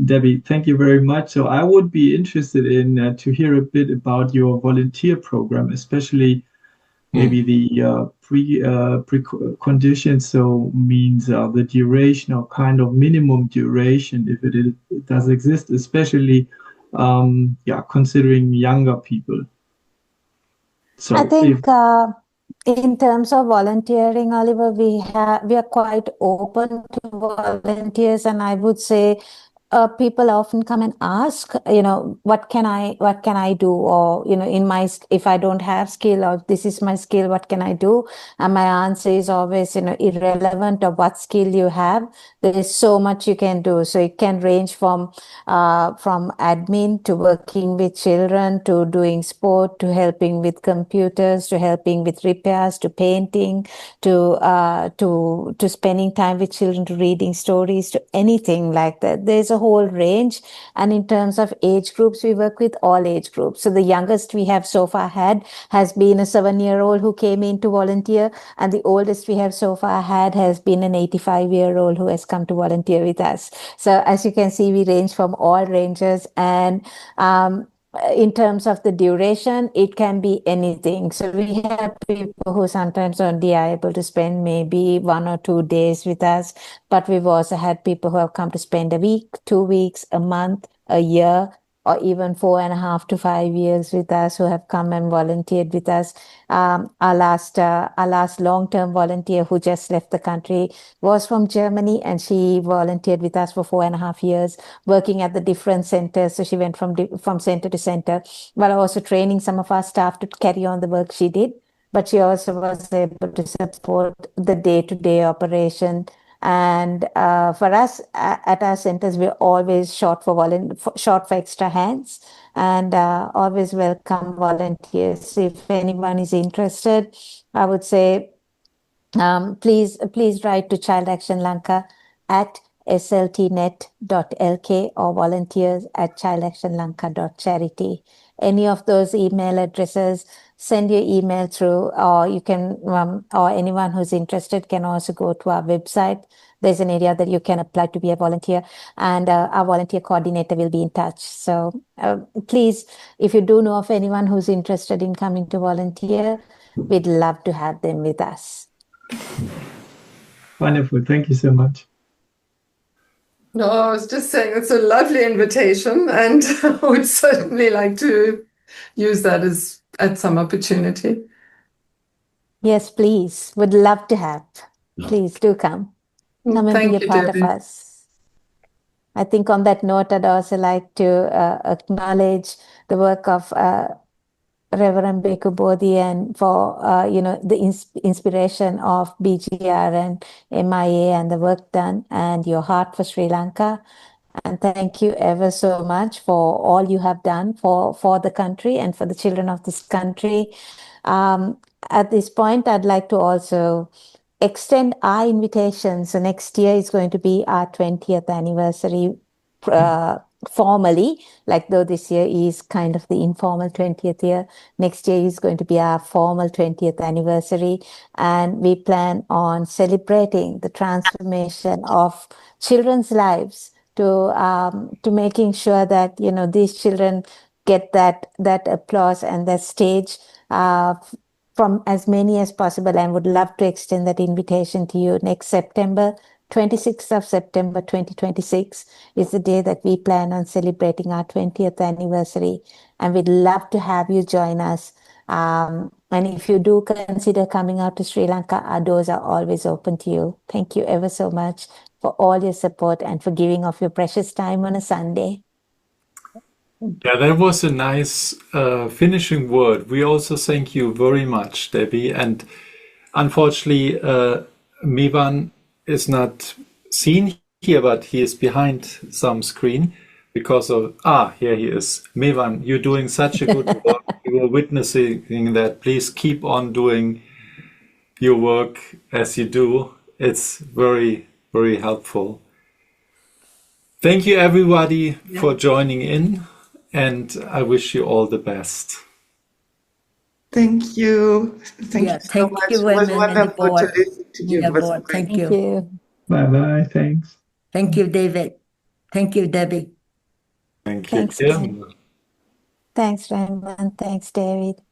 Debbie, thank you very much. So I would be interested in to hear a bit about your volunteer program, especially maybe the preconditions. So means the duration or kind of minimum duration, if it does exist, especially considering younger people. So I think in terms of volunteering, Oliver, we are quite open to volunteers, and I would say people often come and ask, what can I do, or if I don't have skill, or this is my skill, what can I do? And my answer is always, irrelevant of what skill you have, there is so much you can do. So it can range from admin to working with children, to doing sport, to helping with computers, to helping with repairs, to painting, to spending time with children, to reading stories, to anything like that. There's a whole range. And in terms of age groups, we work with all age groups. So the youngest we have so far had has been a 7-year-old who came in to volunteer, and the oldest we have so far had has been an 85-year-old who has come to volunteer with us. So as you can see, we range from all ranges. And in terms of the duration, it can be anything. So we have people who sometimes only are able to spend maybe 1 or 2 days with us, but we've also had people who have come to spend a week, 2 weeks, a month, a year, or even 4.5 to 5 years with us, who have come and volunteered with us. Our last long-term volunteer who just left the country was from Germany, and she volunteered with us for 4.5 years, working at the different centers. So she went from center to center, while also training some of our staff to carry on the work she did. But she also was able to support the day-to-day operation. And for us at our centers, we're always short for extra hands, and always welcome volunteers. If anyone is interested, I would say please write to Child Action Lanka at sltnet.lk or volunteers@childactionlanka.charity. Any of those email addresses, send your email through, or you can, or anyone who's interested can also go to our website. There's an area that you can apply to be a volunteer, and our volunteer coordinator will be in touch. So please, if you do know of anyone who's interested in coming to volunteer, we'd love to have them with us. Wonderful. Thank you so much. No, I was just saying it's a lovely invitation, and I would certainly like to use that at some opportunity. Yes, please. Would love to have. Please do come. Come and be a part of us. I think on that note, I'd also like to acknowledge the work of Reverend Beku Bodhi, and for the inspiration of BGR and MIA and the work done, and your heart for Sri Lanka. And thank you ever so much for all you have done for the country and for the children of this country. At this point, I'd like to also extend our invitation. So next year is going to be our 20th anniversary formally, like though this year is kind of the informal 20th year. Next year is going to be our formal 20th anniversary, and we plan on celebrating the transformation of children's lives to making sure that these children get that applause and that stage from as many as possible, and would love to extend that invitation to you next September 26th of September 2026 is the day that we plan on celebrating our 20th anniversary, and we'd love to have you join us. And if you do consider coming out to Sri Lanka, our doors are always open to you. Thank you ever so much for all your support and for giving of your precious time on a Sunday. Yeah, that was a nice finishing word. We also thank you very much, Debbie. And unfortunately, Mivan is not seen here, but he is behind some screen because of, here he is. Mivan, you're doing such a good work. We were witnessing that. Please keep on doing your work as you do. It's very, very helpful. Thank you, everybody, for joining in, and I wish you all the best. Thank you. Thank you so much. It was wonderful to listen to you. It was great. Thank you. Bye-bye. Thanks. Thank you, David. Thank you, Debbie. Thank you. Thanks, Thanks, Raymond. Thanks, David.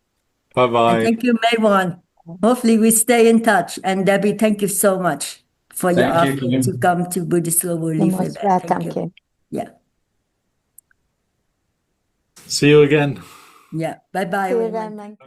Bye-bye. And thank you, Maywan. Hopefully we stay in touch. And Debbie, thank you so much for your offer to come to Buddhist Global Relief. You're most welcome, Kim. Yeah. See you again. Yeah. Bye-bye. See you, Raymond.